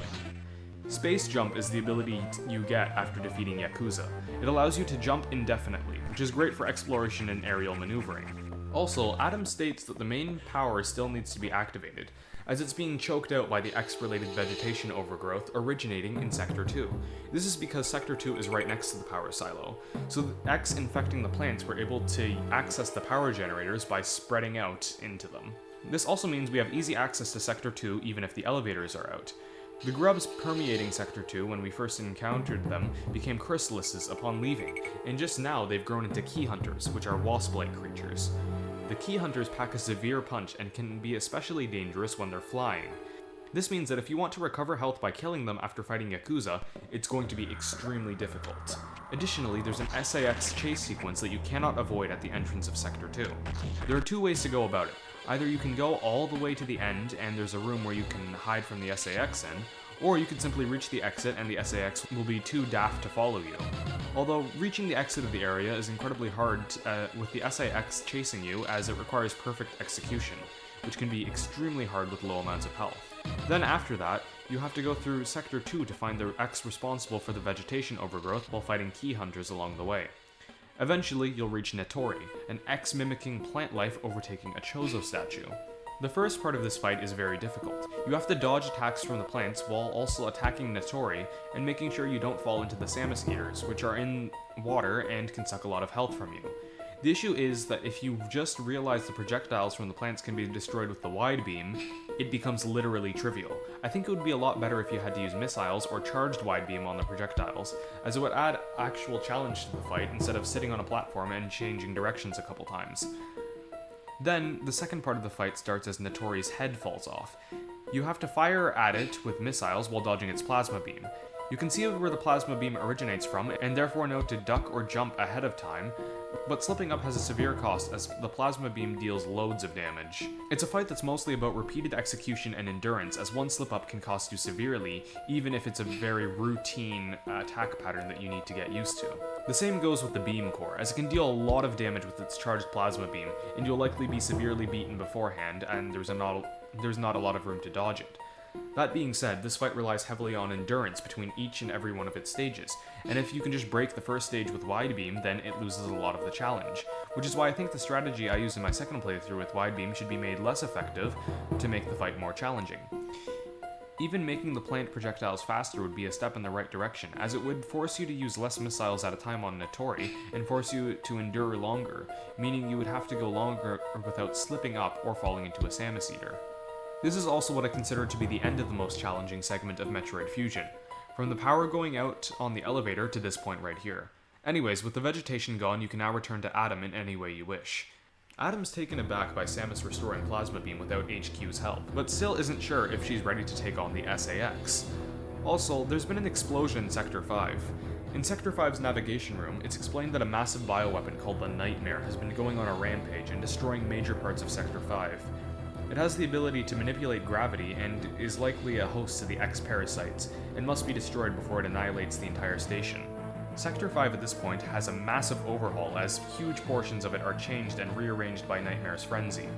Space Jump is the ability you get after defeating Yakuza. It allows you to jump indefinitely, which is great for exploration and aerial maneuvering. Also, Adam states that the main power still needs to be activated, as it's being choked out by the X-related vegetation overgrowth originating in Sector 2. This is because Sector 2 is right next to the power silo, so the X infecting the plants were able to access the power generators by spreading out into them. This also means we have easy access to Sector 2 even if the elevators are out. The grubs permeating Sector 2 when we first encountered them became chrysalises upon leaving, and just now they've grown into key hunters, which are wasp-like creatures. The key hunters pack a severe punch and can be especially dangerous when they're flying. This means that if you want to recover health by killing them after fighting Yakuza, it's going to be extremely difficult. Additionally, there's an SAX chase sequence that you cannot avoid at the entrance of Sector 2. There are two ways to go about it. Either you can go all the way to the end and there's a room where you can hide from the SAX in, or you can simply reach the exit and the SAX will be too daft to follow you. Although reaching the exit of the area is incredibly hard with the SAX chasing you, as it requires perfect execution, which can be extremely hard with low amounts of health. Then after that, you have to go through Sector 2 to find the X responsible for the vegetation overgrowth while fighting key hunters along the way. Eventually, you'll reach Nettori, an X mimicking plant life overtaking a Chozo statue. The first part of this fight is very difficult. You have to dodge attacks from the plants while also attacking Nettori and making sure you don't fall into the Samus eaters, which are in water and can suck a lot of health from you. The issue is that if you just realize the projectiles from the plants can be destroyed with the wide beam, it becomes literally trivial. I think it would be a lot better if you had to use missiles or charged wide beam on the projectiles, as it would add actual challenge to the fight instead of sitting on a platform and changing directions a couple times. Then, the second part of the fight starts as Nettori's head falls off. You have to fire at it with missiles while dodging its plasma beam. You can see where the plasma beam originates from, and therefore know to duck or jump ahead of time, but slipping up has a severe cost as the plasma beam deals loads of damage. It's a fight that's mostly about repeated execution and endurance, as one slip up can cost you severely, even if it's a very routine attack pattern that you need to get used to. The same goes with the beam core, as it can deal a lot of damage with its charged plasma beam, and you'll likely be severely beaten beforehand, and there's not a lot of room to dodge it. That being said, this fight relies heavily on endurance between each and every one of its stages, and if you can just break the first stage with wide beam, then it loses a lot of the challenge, which is why I think the strategy I used in my second playthrough with wide beam should be made less effective to make the fight more challenging. Even making the plant projectiles faster would be a step in the right direction, as it would force you to use less missiles at a time on Nettori, and force you to endure longer, meaning you would have to go longer without slipping up or falling into a Samus Eater. This is also what I consider to be the end of the most challenging segment of Metroid Fusion, from the power going out on the elevator to this point right here. Anyways, with the vegetation gone, you can now return to Adam in any way you wish. Adam's taken aback by Samus restoring Plasma Beam without HQ's help, but still isn't sure if she's ready to take on the SAX. Also, there's been an explosion in Sector 5. In Sector 5's navigation room, it's explained that a massive bioweapon called the Nightmare has been going on a rampage and destroying major parts of Sector 5. It has the ability to manipulate gravity and is likely a host to the X-parasites, and must be destroyed before it annihilates the entire station. Sector 5 at this point has a massive overhaul, as huge portions of it are changed and rearranged by Nightmare's frenzy.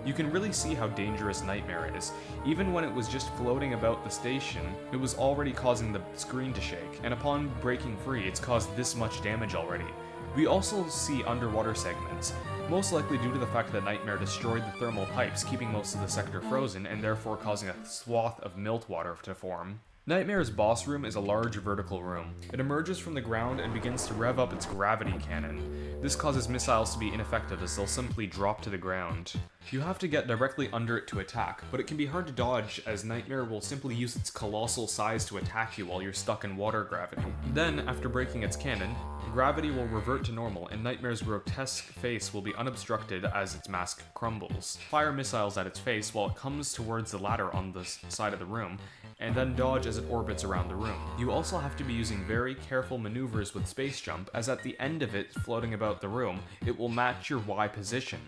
You can really see how dangerous Nightmare is. Even when it was just floating about the station, it was already causing the screen to shake, and upon breaking free, it's caused this much damage already. We also see underwater segments, most likely due to the fact that Nightmare destroyed the thermal pipes, keeping most of the sector frozen, and therefore causing a swath of meltwater to form. Nightmare's boss room is a large vertical room. It emerges from the ground and begins to rev up its gravity cannon. This causes missiles to be ineffective as they'll simply drop to the ground. You have to get directly under it to attack, but it can be hard to dodge as Nightmare will simply use its colossal size to attack you while you're stuck in water gravity. Then, after breaking its cannon, gravity will revert to normal and Nightmare's grotesque face will be unobstructed as its mask crumbles. Fire missiles at its face while it comes towards the ladder on the side of the room, and then dodge as it orbits around the room. You also have to be using very careful maneuvers with space jump, as at the end of it floating about the room, it will match your Y position.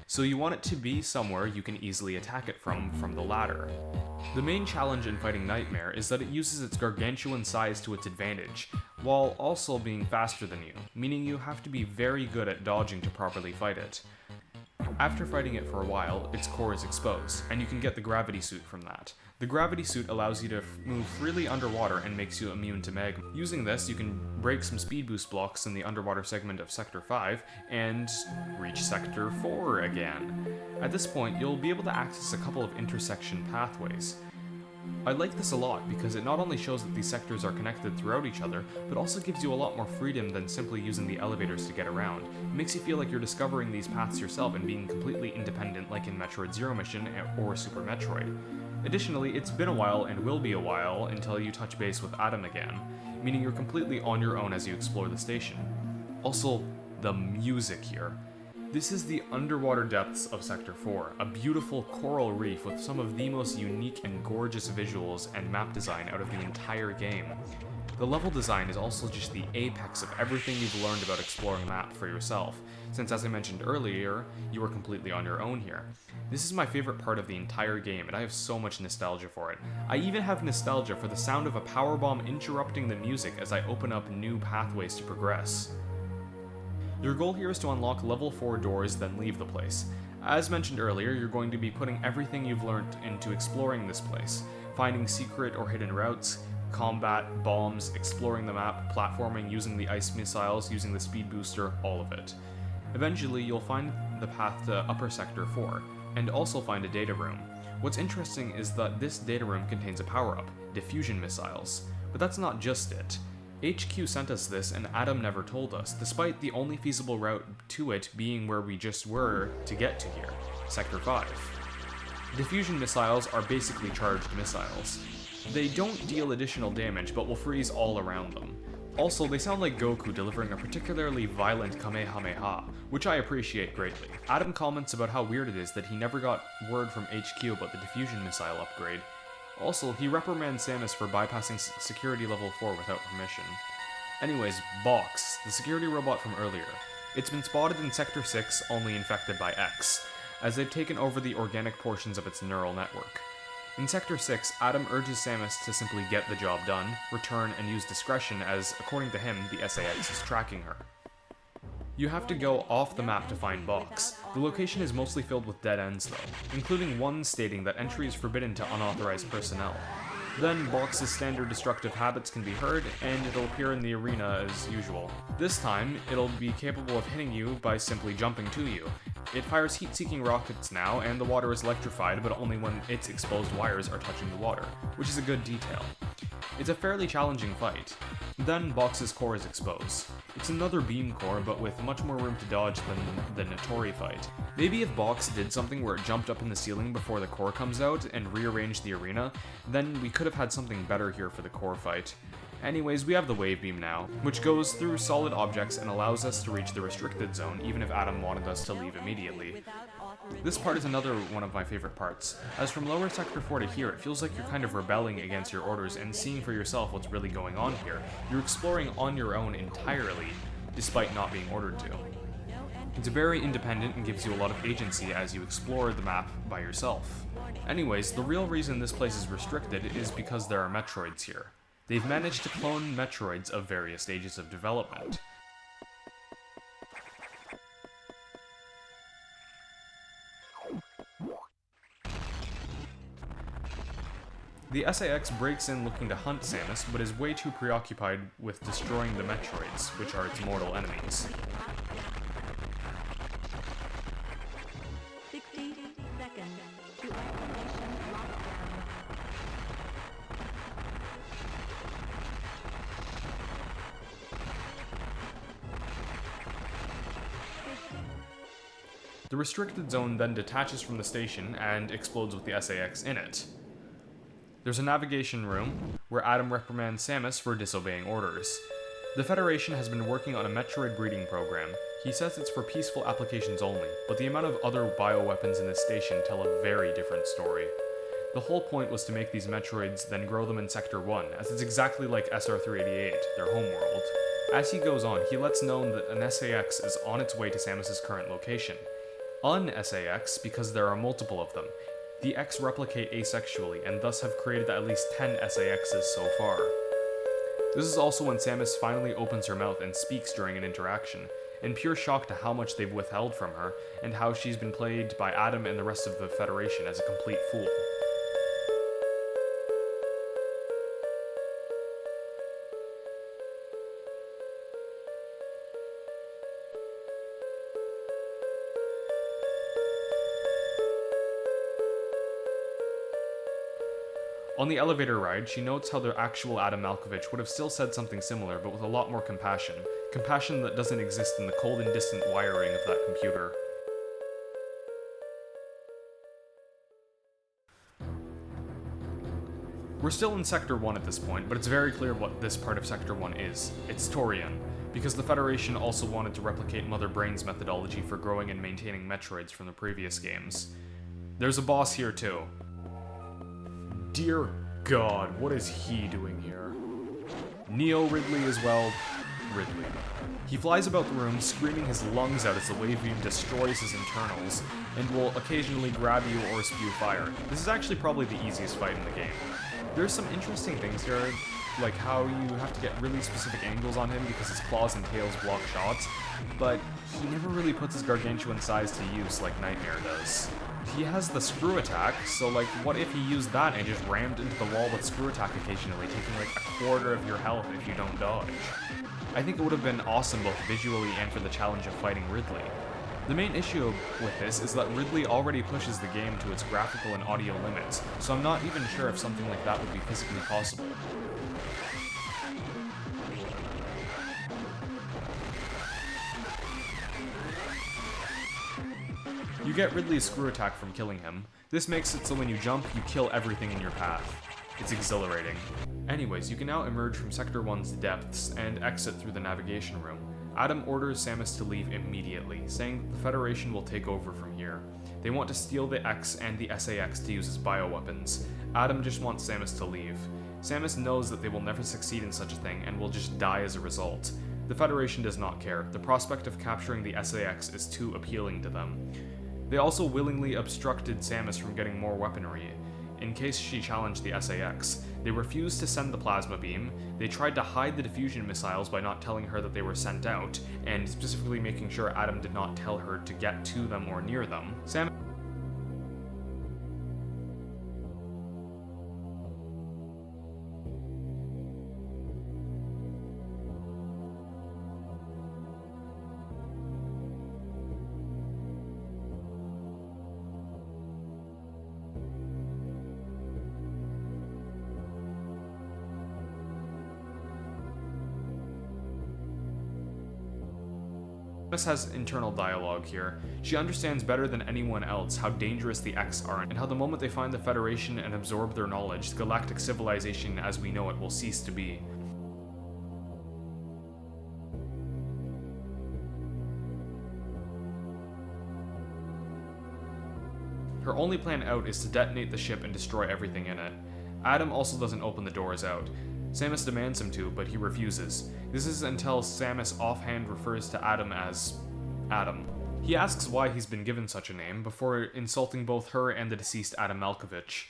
So you want it to be somewhere you can easily attack it from the ladder. The main challenge in fighting Nightmare is that it uses its gargantuan size to its advantage, while also being faster than you, meaning you have to be very good at dodging to properly fight it. After fighting it for a while, its core is exposed, and you can get the gravity suit from that. The gravity suit allows you to move freely underwater and makes you immune to magma. Using this, you can break some speed boost blocks in the underwater segment of Sector 5, and reach Sector 4 again. At this point, you'll be able to access a couple of intersection pathways. I like this a lot because it not only shows that these sectors are connected throughout each other, but also gives you a lot more freedom than simply using the elevators to get around. It makes you feel like you're discovering these paths yourself and being completely independent like in Metroid Zero Mission or Super Metroid. Additionally, it's been a while and will be a while until you touch base with Adam again, meaning you're completely on your own as you explore the station. Also, the music here. This is the underwater depths of Sector 4, a beautiful coral reef with some of the most unique and gorgeous visuals and map design out of the entire game. The level design is also just the apex of everything you've learned about exploring the map for yourself, since as I mentioned earlier, you are completely on your own here. This is my favorite part of the entire game, and I have so much nostalgia for it. I even have nostalgia for the sound of a powerbomb interrupting the music as I open up new pathways to progress. Your goal here is to unlock level 4 doors, then leave the place. As mentioned earlier, you're going to be putting everything you've learned into exploring this place, finding secret or hidden routes, combat, bombs, exploring the map, platforming, using the ice missiles, using the speed booster, all of it. Eventually, you'll find the path to Upper Sector 4, and also find a data room. What's interesting is that this data room contains a power-up, diffusion missiles. But that's not just it. HQ sent us this and Adam never told us, despite the only feasible route to it being where we just were to get to here, Sector 5. Diffusion missiles are basically charged missiles. They don't deal additional damage, but will freeze all around them. Also, they sound like Goku delivering a particularly violent Kamehameha, which I appreciate greatly. Adam comments about how weird it is that he never got word from HQ about the diffusion missile upgrade. Also, he reprimands Samus for bypassing security level 4 without permission. Anyways, Box, the security robot from earlier. It's been spotted in Sector 6, only infected by X, as they've taken over the organic portions of its neural network. In Sector 6, Adam urges Samus to simply get the job done, return, and use discretion as, according to him, the SAS is tracking her. You have to go off the map to find Box. The location is mostly filled with dead ends though, including one stating that entry is forbidden to unauthorized personnel. Then Box's standard destructive habits can be heard, and it'll appear in the arena as usual. This time, it'll be capable of hitting you by simply jumping to you. It fires heat-seeking rockets now, and the water is electrified, but only when its exposed wires are touching the water, which is a good detail. It's a fairly challenging fight. Then Box's core is exposed. It's another beam core, but with much more room to dodge than the Notori fight. Maybe if Box did something where it jumped up in the ceiling before the core comes out and rearranged the arena, then we could have had something better here for the core fight. Anyways, we have the wave beam now, which goes through solid objects and allows us to reach the restricted zone, even if Adam wanted us to leave immediately. This part is another one of my favorite parts, as from lower Sector 4 to here, it feels like you're kind of rebelling against your orders and seeing for yourself what's really going on here. You're exploring on your own entirely, despite not being ordered to. It's very independent and gives you a lot of agency as you explore the map by yourself. Anyways, the real reason this place is restricted is because there are Metroids here. They've managed to clone Metroids of various stages of development. The SAX breaks in looking to hunt Samus, but is way too preoccupied with destroying the Metroids, which are its mortal enemies. 60 seconds to isolation lockdown. The restricted zone then detaches from the station and explodes with the SAX in it. There's a navigation room, where Adam reprimands Samus for disobeying orders. The Federation has been working on a Metroid breeding program. He says it's for peaceful applications only, but the amount of other bioweapons in this station tell a very different story. The whole point was to make these Metroids, then grow them in Sector 1, as it's exactly like SR-388, their homeworld. As he goes on, he lets known that an SAX is on its way to Samus' current location. Un-SAX because there are multiple of them. The X replicate asexually, and thus have created at least 10 SAXs so far. This is also when Samus finally opens her mouth and speaks during an interaction, in pure shock to how much they've withheld from her, and how she's been played by Adam and the rest of the Federation as a complete fool. On the elevator ride, she notes how the actual Adam Malkovich would have still said something similar, but with a lot more compassion. Compassion that doesn't exist in the cold and distant wiring of that computer. We're still in Sector 1 at this point, but it's very clear what this part of Sector 1 is. It's Torian, because the Federation also wanted to replicate Mother Brain's methodology for growing and maintaining Metroids from the previous games. There's a boss here too. Dear God, what is he doing here? Neo Ridley is, well, Ridley. He flies about the room, screaming his lungs out as the wave beam destroys his internals, and will occasionally grab you or spew fire. This is actually probably the easiest fight in the game. There's some interesting things here, like how you have to get really specific angles on him because his claws and tails block shots, but he never really puts his gargantuan size to use like Nightmare does. He has the screw attack, so like what if he used that and just rammed into the wall with screw attack occasionally, taking like a quarter of your health if you don't dodge? I think it would have been awesome both visually and for the challenge of fighting Ridley. The main issue with this is that Ridley already pushes the game to its graphical and audio limits, so I'm not even sure if something like that would be physically possible. You get Ridley's screw attack from killing him. This makes it so when you jump, you kill everything in your path. It's exhilarating. Anyways, you can now emerge from Sector 1's depths and exit through the navigation room. Adam orders Samus to leave immediately, saying that the Federation will take over from here. They want to steal the X and the SAX to use as bioweapons. Adam just wants Samus to leave. Samus knows that they will never succeed in such a thing and will just die as a result. The Federation does not care. The prospect of capturing the SAX is too appealing to them. They also willingly obstructed Samus from getting more weaponry, in case she challenged the SAX. They refused to send the plasma beam, they tried to hide the diffusion missiles by not telling her that they were sent out, and specifically making sure Adam did not tell her to get to them or near them. Samus has internal dialogue here. She understands better than anyone else how dangerous the X are, and how the moment they find the Federation and absorb their knowledge, the galactic civilization as we know it will cease to be. Her only plan out is to detonate the ship and destroy everything in it. Adam also doesn't open the doors out. Samus demands him to, but he refuses. This is until Samus offhand refers to Adam as Adam. He asks why he's been given such a name, before insulting both her and the deceased Adam Malkovich.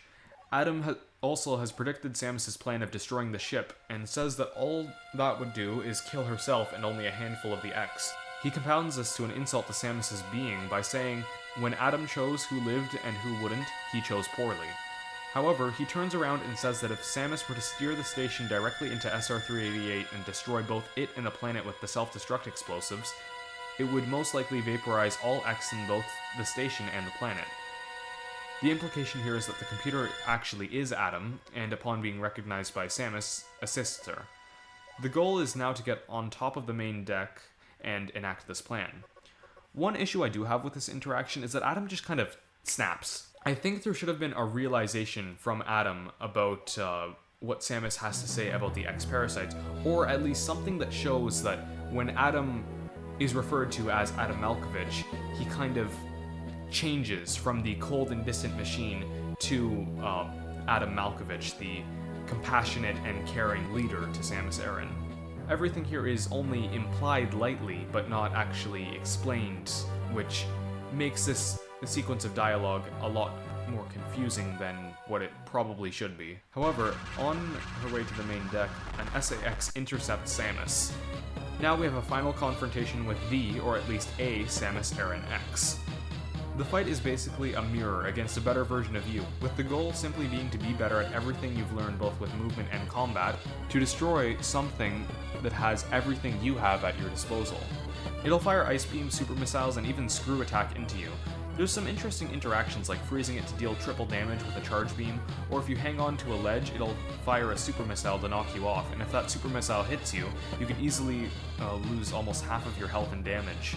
Adam also has predicted Samus's plan of destroying the ship, and says that all that would do is kill herself and only a handful of the X. He compounds this to an insult to Samus's being by saying, when Adam chose who lived and who wouldn't, he chose poorly. However, he turns around and says that if Samus were to steer the station directly into SR-388 and destroy both it and the planet with the self-destruct explosives, it would most likely vaporize all X in both the station and the planet. The implication here is that the computer actually is Adam, and upon being recognized by Samus, assists her. The goal is now to get on top of the main deck and enact this plan. One issue I do have with this interaction is that Adam just kind of snaps. I think there should have been a realization from Adam about what Samus has to say about the X-Parasites, or at least something that shows that when Adam is referred to as Adam Malkovich, he kind of changes from the cold and distant machine to Adam Malkovich, the compassionate and caring leader to Samus Aran. Everything here is only implied lightly, but not actually explained, which makes this sequence of dialogue a lot more confusing than what it probably should be. However, on her way to the main deck, an SAX intercepts Samus. Now we have a final confrontation with the, or at least a, Samus Aran X. The fight is basically a mirror against a better version of you, with the goal simply being to be better at everything you've learned both with movement and combat, to destroy something that has everything you have at your disposal. It'll fire ice beams, super missiles, and even screw attack into you. There's some interesting interactions like freezing it to deal triple damage with a charge beam, or if you hang on to a ledge, it'll fire a super missile to knock you off, and if that super missile hits you, you can easily lose almost half of your health and damage.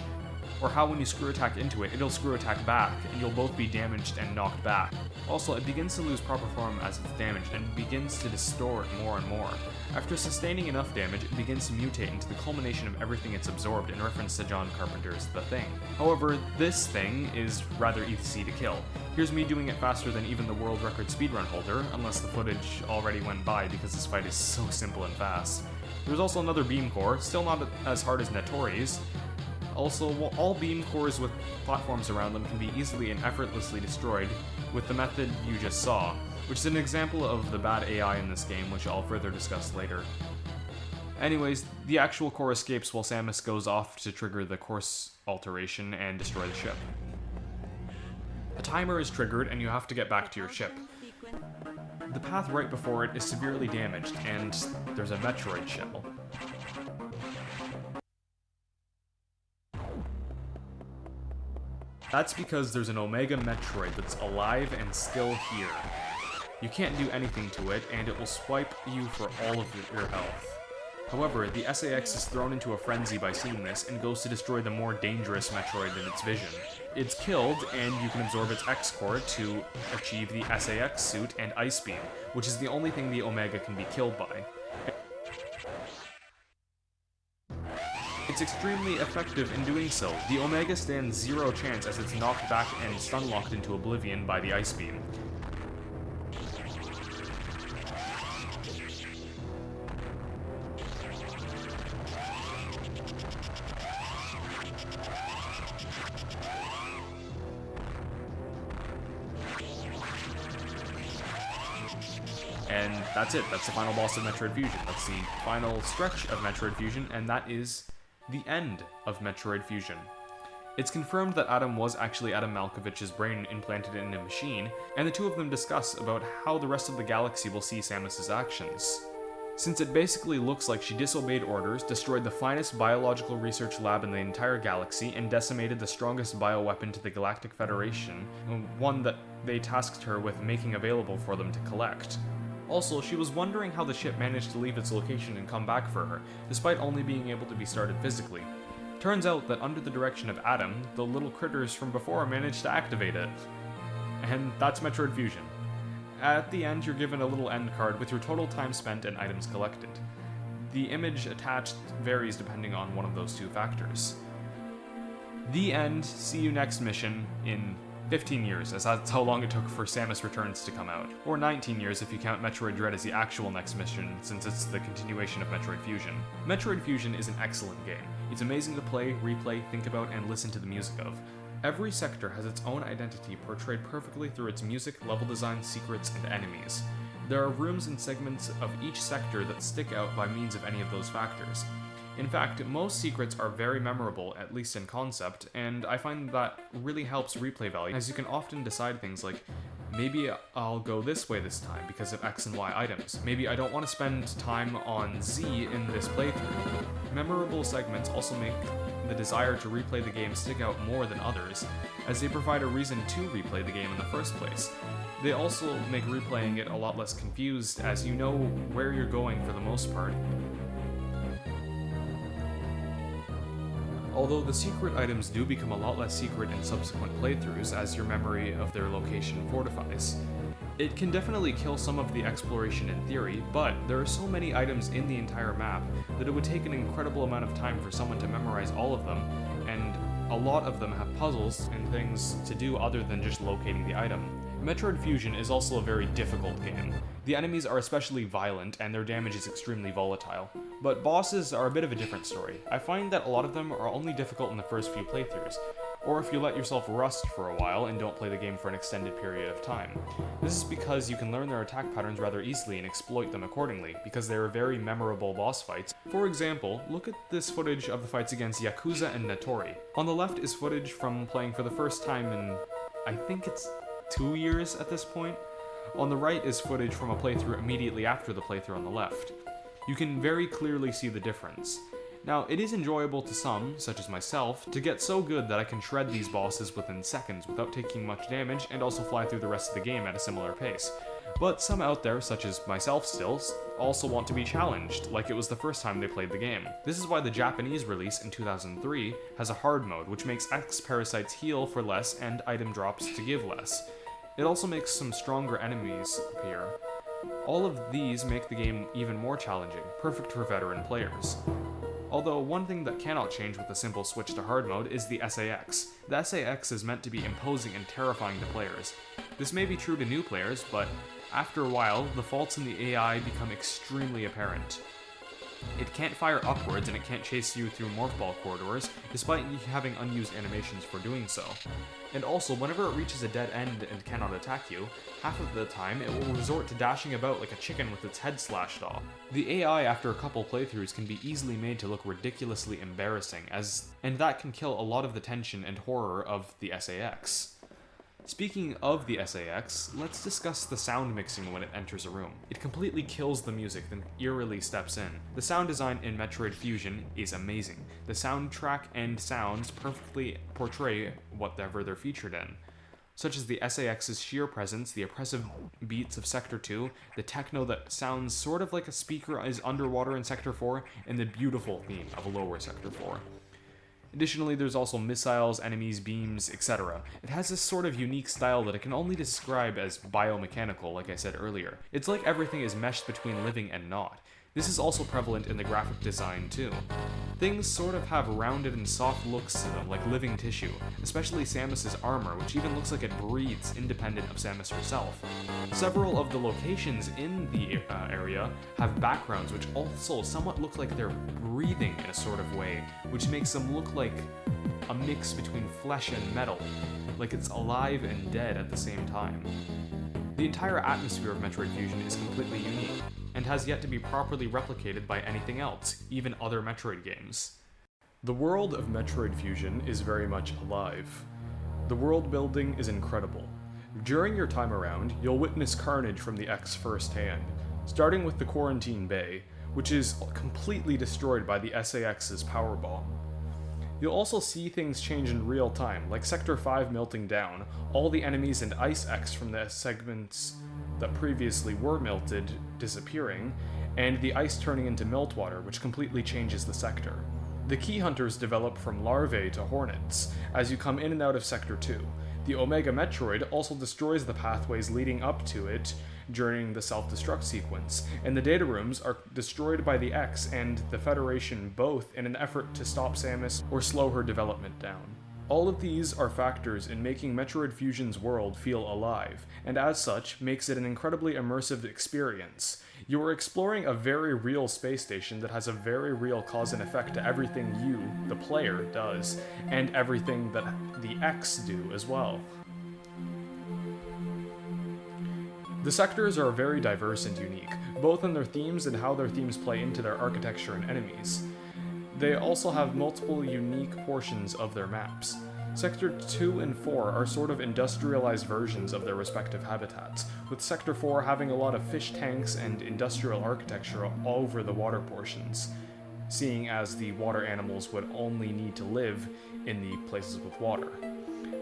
or how when you screw attack into it, it'll screw attack back, and you'll both be damaged and knocked back. Also, it begins to lose proper form as it's damaged, and begins to distort more and more. After sustaining enough damage, it begins to mutate into the culmination of everything it's absorbed in reference to John Carpenter's The Thing. However, this thing is rather easy to kill. Here's me doing it faster than even the world record speedrun holder, unless the footage already went by because this fight is so simple and fast. There's also another beam core, still not as hard as Notori's. Also, all beam cores with platforms around them can be easily and effortlessly destroyed with the method you just saw, which is an example of the bad AI in this game, which I'll further discuss later. Anyways, the actual core escapes while Samus goes off to trigger the course alteration and destroy the ship. A timer is triggered and you have to get back to your ship. The path right before it is severely damaged, and there's a Metroid shell. That's because there's an Omega Metroid that's alive and still here. You can't do anything to it, and it will swipe you for all of your health. However, the SAX is thrown into a frenzy by seeing this, and goes to destroy the more dangerous Metroid in its vision. It's killed, and you can absorb its X-Core to achieve the SAX suit and Ice Beam, which is the only thing the Omega can be killed by. It's extremely effective in doing so. The Omega stands zero chance as it's knocked back and stun-locked into oblivion by the Ice Beam. And that's it, that's the final boss of Metroid Fusion. That's the final stretch of Metroid Fusion, and that is the end of Metroid Fusion. It's confirmed that Adam was actually Adam Malkovich's brain implanted in a machine, and the two of them discuss about how the rest of the galaxy will see Samus's actions. Since it basically looks like she disobeyed orders, destroyed the finest biological research lab in the entire galaxy, and decimated the strongest bioweapon to the Galactic Federation, one that they tasked her with making available for them to collect. Also, she was wondering how the ship managed to leave its location and come back for her, despite only being able to be started physically. Turns out that under the direction of Adam, the little critters from before managed to activate it. And that's Metroid Fusion. At the end, you're given a little end card with your total time spent and items collected. The image attached varies depending on one of those two factors. The end, see you next mission in 15 years, as that's how long it took for Samus Returns to come out. Or 19 years if you count Metroid Dread as the actual next mission, since it's the continuation of Metroid Fusion. Metroid Fusion is an excellent game. It's amazing to play, replay, think about, and listen to the music of. Every sector has its own identity portrayed perfectly through its music, level design, secrets, and enemies. There are rooms and segments of each sector that stick out by means of any of those factors. In fact, most secrets are very memorable, at least in concept, and I find that really helps replay value, as you can often decide things like, maybe I'll go this way this time because of X and Y items. Maybe I don't want to spend time on Z in this playthrough. Memorable segments also make the desire to replay the game stick out more than others, as they provide a reason to replay the game in the first place. They also make replaying it a lot less confused, as you know where you're going for the most part. Although the secret items do become a lot less secret in subsequent playthroughs as your memory of their location fortifies. It can definitely kill some of the exploration in theory, but there are so many items in the entire map that it would take an incredible amount of time for someone to memorize all of them, and a lot of them have puzzles and things to do other than just locating the item. Metroid Fusion is also a very difficult game. The enemies are especially violent and their damage is extremely volatile. But bosses are a bit of a different story. I find that a lot of them are only difficult in the first few playthroughs, or if you let yourself rust for a while and don't play the game for an extended period of time. This is because you can learn their attack patterns rather easily and exploit them accordingly, because they are very memorable boss fights. For example, look at this footage of the fights against Yakuza and Natori. On the left is footage from playing for the first time in, I think it's 2 years at this point. On the right is footage from a playthrough immediately after the playthrough on the left. You can very clearly see the difference. Now, it is enjoyable to some, such as myself, to get so good that I can shred these bosses within seconds without taking much damage and also fly through the rest of the game at a similar pace. But some out there, such as myself still, also want to be challenged, like it was the first time they played the game. This is why the Japanese release in 2003 has a hard mode, which makes X-parasites heal for less and item drops to give less. It also makes some stronger enemies appear. All of these make the game even more challenging, perfect for veteran players. Although one thing that cannot change with a simple switch to hard mode is the SAS. The SAS is meant to be imposing and terrifying to players. This may be true to new players, but after a while, the faults in the AI become extremely apparent. It can't fire upwards and it can't chase you through morph ball corridors, despite having unused animations for doing so. And also, whenever it reaches a dead end and cannot attack you, half of the time it will resort to dashing about like a chicken with its head slashed off. The AI after a couple playthroughs can be easily made to look ridiculously embarrassing, and that can kill a lot of the tension and horror of the SAS. Speaking of the SAS, let's discuss the sound mixing when it enters a room. It completely kills the music, then eerily steps in. The sound design in Metroid Fusion is amazing. The soundtrack and sounds perfectly portray whatever they're featured in, such as the SAX's sheer presence, the oppressive beats of Sector 2, the techno that sounds sort of like a speaker is underwater in Sector 4, and the beautiful theme of lower Sector 4. Additionally, there's also missiles, enemies, beams, etc. It has this sort of unique style that I can only describe as biomechanical, like I said earlier. It's like everything is meshed between living and not. This is also prevalent in the graphic design too. Things sort of have rounded and soft looks to them, like living tissue, especially Samus's armor, which even looks like it breathes independent of Samus herself. Several of the locations in the area have backgrounds which also somewhat look like they're breathing in a sort of way, which makes them look like a mix between flesh and metal, like it's alive and dead at the same time. The entire atmosphere of Metroid Fusion is completely unique, and has yet to be properly replicated by anything else, even other Metroid games. The world of Metroid Fusion is very much alive. The world building is incredible. During your time around, you'll witness carnage from the X firsthand, starting with the Quarantine Bay, which is completely destroyed by the SAX's power bomb. You'll also see things change in real time, like Sector 5 melting down, all the enemies and Ice X from the segments that previously were melted disappearing, and the ice turning into meltwater, which completely changes the sector. The key hunters develop from larvae to hornets, as you come in and out of Sector 2. The Omega Metroid also destroys the pathways leading up to it during the self-destruct sequence, and the data rooms are destroyed by the X and the Federation both in an effort to stop Samus or slow her development down. All of these are factors in making Metroid Fusion's world feel alive, and as such, makes it an incredibly immersive experience. You are exploring a very real space station that has a very real cause and effect to everything you, the player, does, and everything that the X do as well. The sectors are very diverse and unique, both in their themes and how their themes play into their architecture and enemies. They also have multiple unique portions of their maps. Sector 2 and 4 are sort of industrialized versions of their respective habitats, with Sector 4 having a lot of fish tanks and industrial architecture all over the water portions, seeing as the water animals would only need to live in the places with water.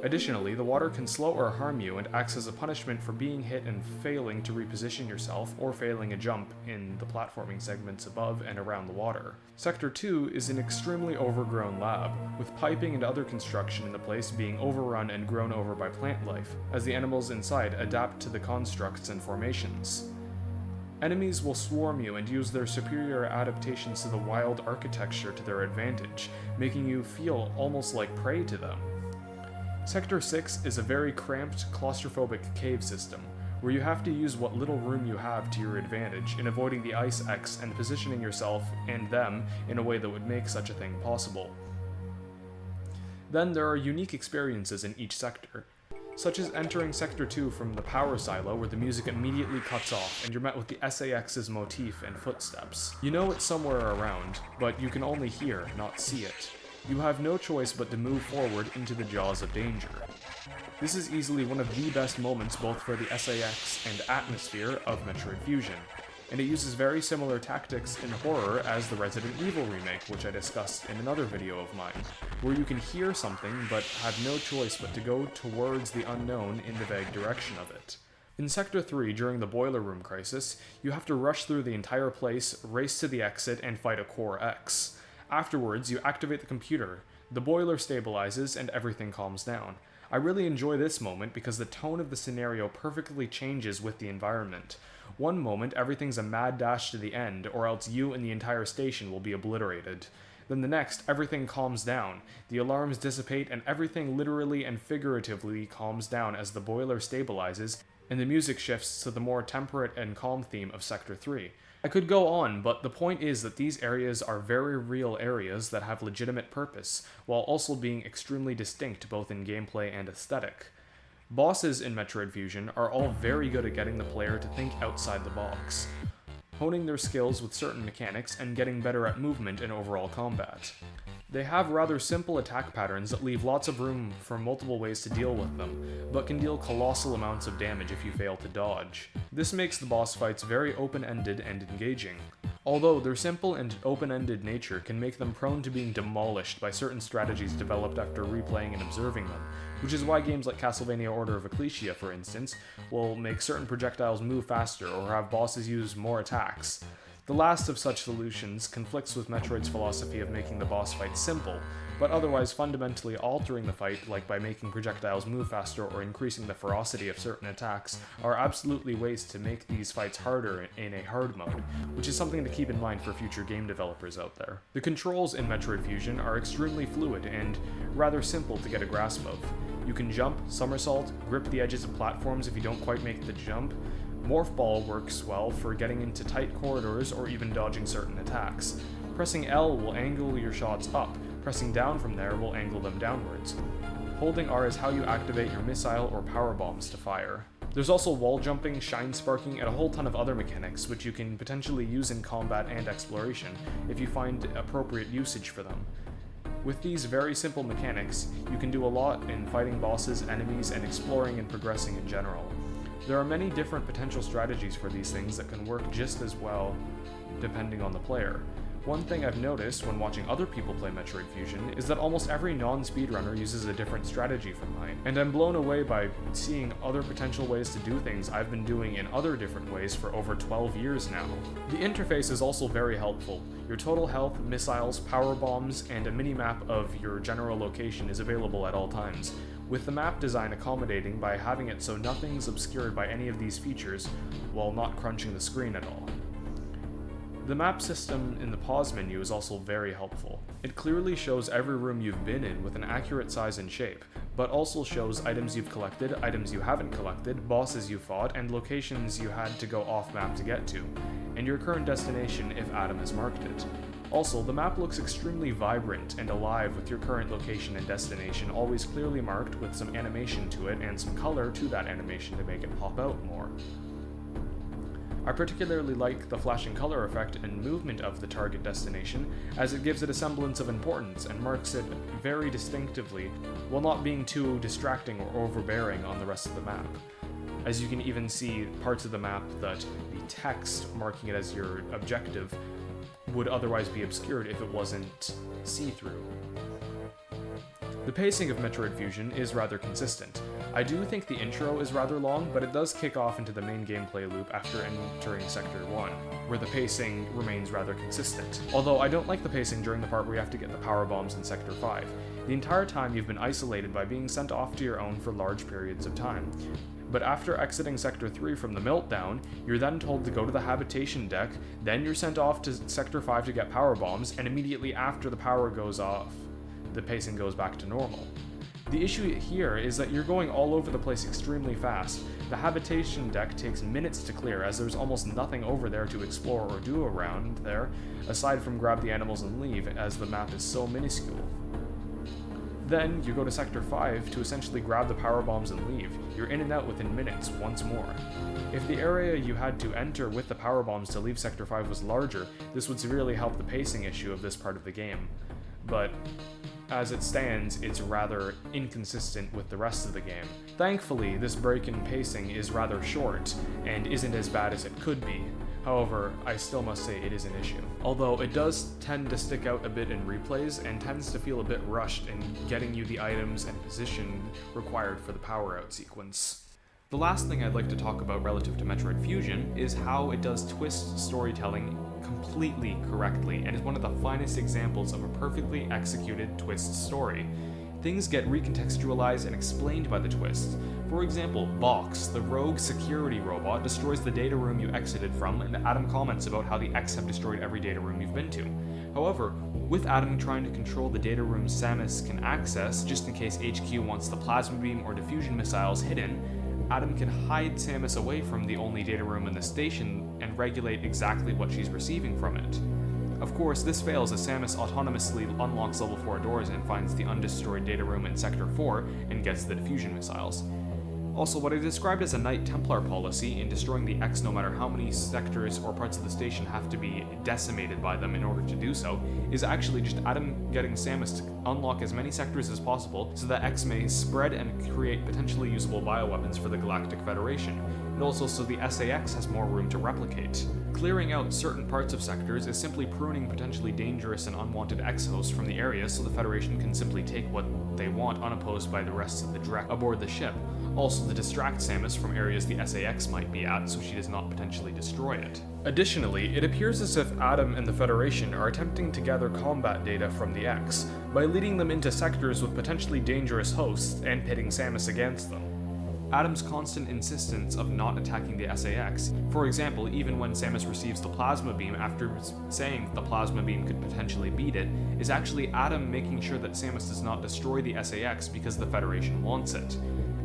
Additionally, the water can slow or harm you and acts as a punishment for being hit and failing to reposition yourself or failing a jump in the platforming segments above and around the water. Sector 2 is an extremely overgrown lab, with piping and other construction in the place being overrun and grown over by plant life, as the animals inside adapt to the constructs and formations. Enemies will swarm you and use their superior adaptations to the wild architecture to their advantage, making you feel almost like prey to them. Sector 6 is a very cramped, claustrophobic cave system, where you have to use what little room you have to your advantage in avoiding the Ice X and positioning yourself and them in a way that would make such a thing possible. Then there are unique experiences in each sector, such as entering Sector 2 from the power silo where the music immediately cuts off and you're met with the SAX's motif and footsteps. You know it's somewhere around, but you can only hear, not see it. You have no choice but to move forward into the jaws of danger. This is easily one of the best moments both for the SAX and atmosphere of Metroid Fusion, and it uses very similar tactics in horror as the Resident Evil remake, which I discussed in another video of mine, where you can hear something but have no choice but to go towards the unknown in the vague direction of it. In Sector 3, during the Boiler Room crisis, you have to rush through the entire place, race to the exit, and fight a Core X. Afterwards, you activate the computer, the boiler stabilizes, and everything calms down. I really enjoy this moment because the tone of the scenario perfectly changes with the environment. One moment, everything's a mad dash to the end, or else you and the entire station will be obliterated. Then the next, everything calms down, the alarms dissipate, and everything literally and figuratively calms down as the boiler stabilizes, and the music shifts to the more temperate and calm theme of Sector 3. I could go on, but the point is that these areas are very real areas that have legitimate purpose, while also being extremely distinct both in gameplay and aesthetic. Bosses in Metroid Fusion are all very good at getting the player to think outside the box, honing their skills with certain mechanics and getting better at movement and overall combat. They have rather simple attack patterns that leave lots of room for multiple ways to deal with them, but can deal colossal amounts of damage if you fail to dodge. This makes the boss fights very open-ended and engaging. Although their simple and open-ended nature can make them prone to being demolished by certain strategies developed after replaying and observing them, which is why games like Castlevania Order of Ecclesia, for instance, will make certain projectiles move faster or have bosses use more attacks. The last of such solutions conflicts with Metroid's philosophy of making the boss fight simple, but otherwise fundamentally altering the fight, like by making projectiles move faster or increasing the ferocity of certain attacks, are absolutely ways to make these fights harder in a hard mode, which is something to keep in mind for future game developers out there. The controls in Metroid Fusion are extremely fluid and rather simple to get a grasp of. You can jump, somersault, grip the edges of platforms if you don't quite make the jump. Morph Ball works well for getting into tight corridors or even dodging certain attacks. Pressing L will angle your shots up, pressing down from there will angle them downwards. Holding R is how you activate your missile or power bombs to fire. There's also wall jumping, shine sparking, and a whole ton of other mechanics which you can potentially use in combat and exploration if you find appropriate usage for them. With these very simple mechanics, you can do a lot in fighting bosses, enemies, and exploring and progressing in general. There are many different potential strategies for these things that can work just as well depending on the player. One thing I've noticed when watching other people play Metroid Fusion is that almost every non-speedrunner uses a different strategy from mine, and I'm blown away by seeing other potential ways to do things I've been doing in other different ways for over 12 years now. The interface is also very helpful. Your total health, missiles, power bombs, and a mini-map of your general location is available at all times, with the map design accommodating by having it so nothing's obscured by any of these features while not crunching the screen at all. The map system in the pause menu is also very helpful. It clearly shows every room you've been in with an accurate size and shape, but also shows items you've collected, items you haven't collected, bosses you fought, and locations you had to go off-map to get to, and your current destination if Adam has marked it. Also, the map looks extremely vibrant and alive with your current location and destination always clearly marked with some animation to it and some color to that animation to make it pop out more. I particularly like the flashing color effect and movement of the target destination, as it gives it a semblance of importance and marks it very distinctively while not being too distracting or overbearing on the rest of the map. As you can even see parts of the map that the text marking it as your objective would otherwise be obscured if it wasn't see-through. The pacing of Metroid Fusion is rather consistent. I do think the intro is rather long, but it does kick off into the main gameplay loop after entering Sector 1, where the pacing remains rather consistent. Although I don't like the pacing during the part where you have to get the power bombs in Sector 5. The entire time you've been isolated by being sent off to your own for large periods of time. But after exiting Sector 3 from the meltdown, you're then told to go to the habitation deck, then you're sent off to Sector 5 to get power bombs, and immediately after the power goes off, the pacing goes back to normal. The issue here is that you're going all over the place extremely fast. The habitation deck takes minutes to clear, as there's almost nothing over there to explore or do around there, aside from grab the animals and leave, as the map is so minuscule. Then, you go to Sector 5 to essentially grab the power bombs and leave. You're in and out within minutes, once more. If the area you had to enter with the power bombs to leave Sector 5 was larger, this would severely help the pacing issue of this part of the game. But as it stands, it's rather inconsistent with the rest of the game. Thankfully, this break in pacing is rather short, and isn't as bad as it could be. However, I still must say it is an issue. Although it does tend to stick out a bit in replays, and tends to feel a bit rushed in getting you the items and position required for the power-out sequence. The last thing I'd like to talk about relative to Metroid Fusion is how it does twist storytelling completely correctly, and is one of the finest examples of a perfectly executed twist story. Things get recontextualized and explained by the twists. For example, Box, the rogue security robot, destroys the data room you exited from, and Adam comments about how the X have destroyed every data room you've been to. However, with Adam trying to control the data room Samus can access, just in case HQ wants the plasma beam or diffusion missiles hidden, Adam can hide Samus away from the only data room in the station and regulate exactly what she's receiving from it. Of course, this fails as Samus autonomously unlocks level 4 doors and finds the undestroyed data room in Sector 4 and gets the diffusion missiles. Also, what I described as a Knight Templar policy in destroying the X no matter how many sectors or parts of the station have to be decimated by them in order to do so, is actually just Adam getting Samus to unlock as many sectors as possible so that X may spread and create potentially usable bioweapons for the Galactic Federation, and also so the SAX has more room to replicate. Clearing out certain parts of sectors is simply pruning potentially dangerous and unwanted X-hosts from the area so the Federation can simply take what they want unopposed by the rest of the Drek aboard the ship, also to distract Samus from areas the SAX might be at so she does not potentially destroy it. Additionally, it appears as if Adam and the Federation are attempting to gather combat data from the X by leading them into sectors with potentially dangerous hosts and pitting Samus against them. Adam's constant insistence of not attacking the SAX, for example, even when Samus receives the plasma beam after saying that the plasma beam could potentially beat it, is actually Adam making sure that Samus does not destroy the SAX because the Federation wants it.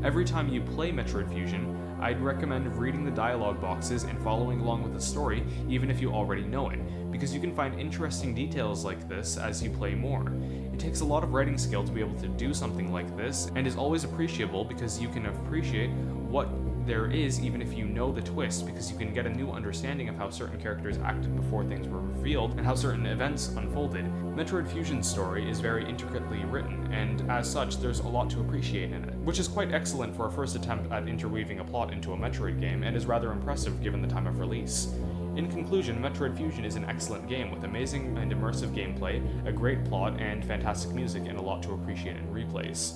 Every time you play Metroid Fusion, I'd recommend reading the dialogue boxes and following along with the story, even if you already know it, because you can find interesting details like this as you play more. It takes a lot of writing skill to be able to do something like this, and is always appreciable because you can appreciate what there is even if you know the twist, because you can get a new understanding of how certain characters acted before things were revealed and how certain events unfolded. Metroid Fusion's story is very intricately written, and as such there's a lot to appreciate in it, which is quite excellent for a first attempt at interweaving a plot into a Metroid game, and is rather impressive given the time of release. In conclusion, Metroid Fusion is an excellent game with amazing and immersive gameplay, a great plot, and fantastic music, and a lot to appreciate in replays.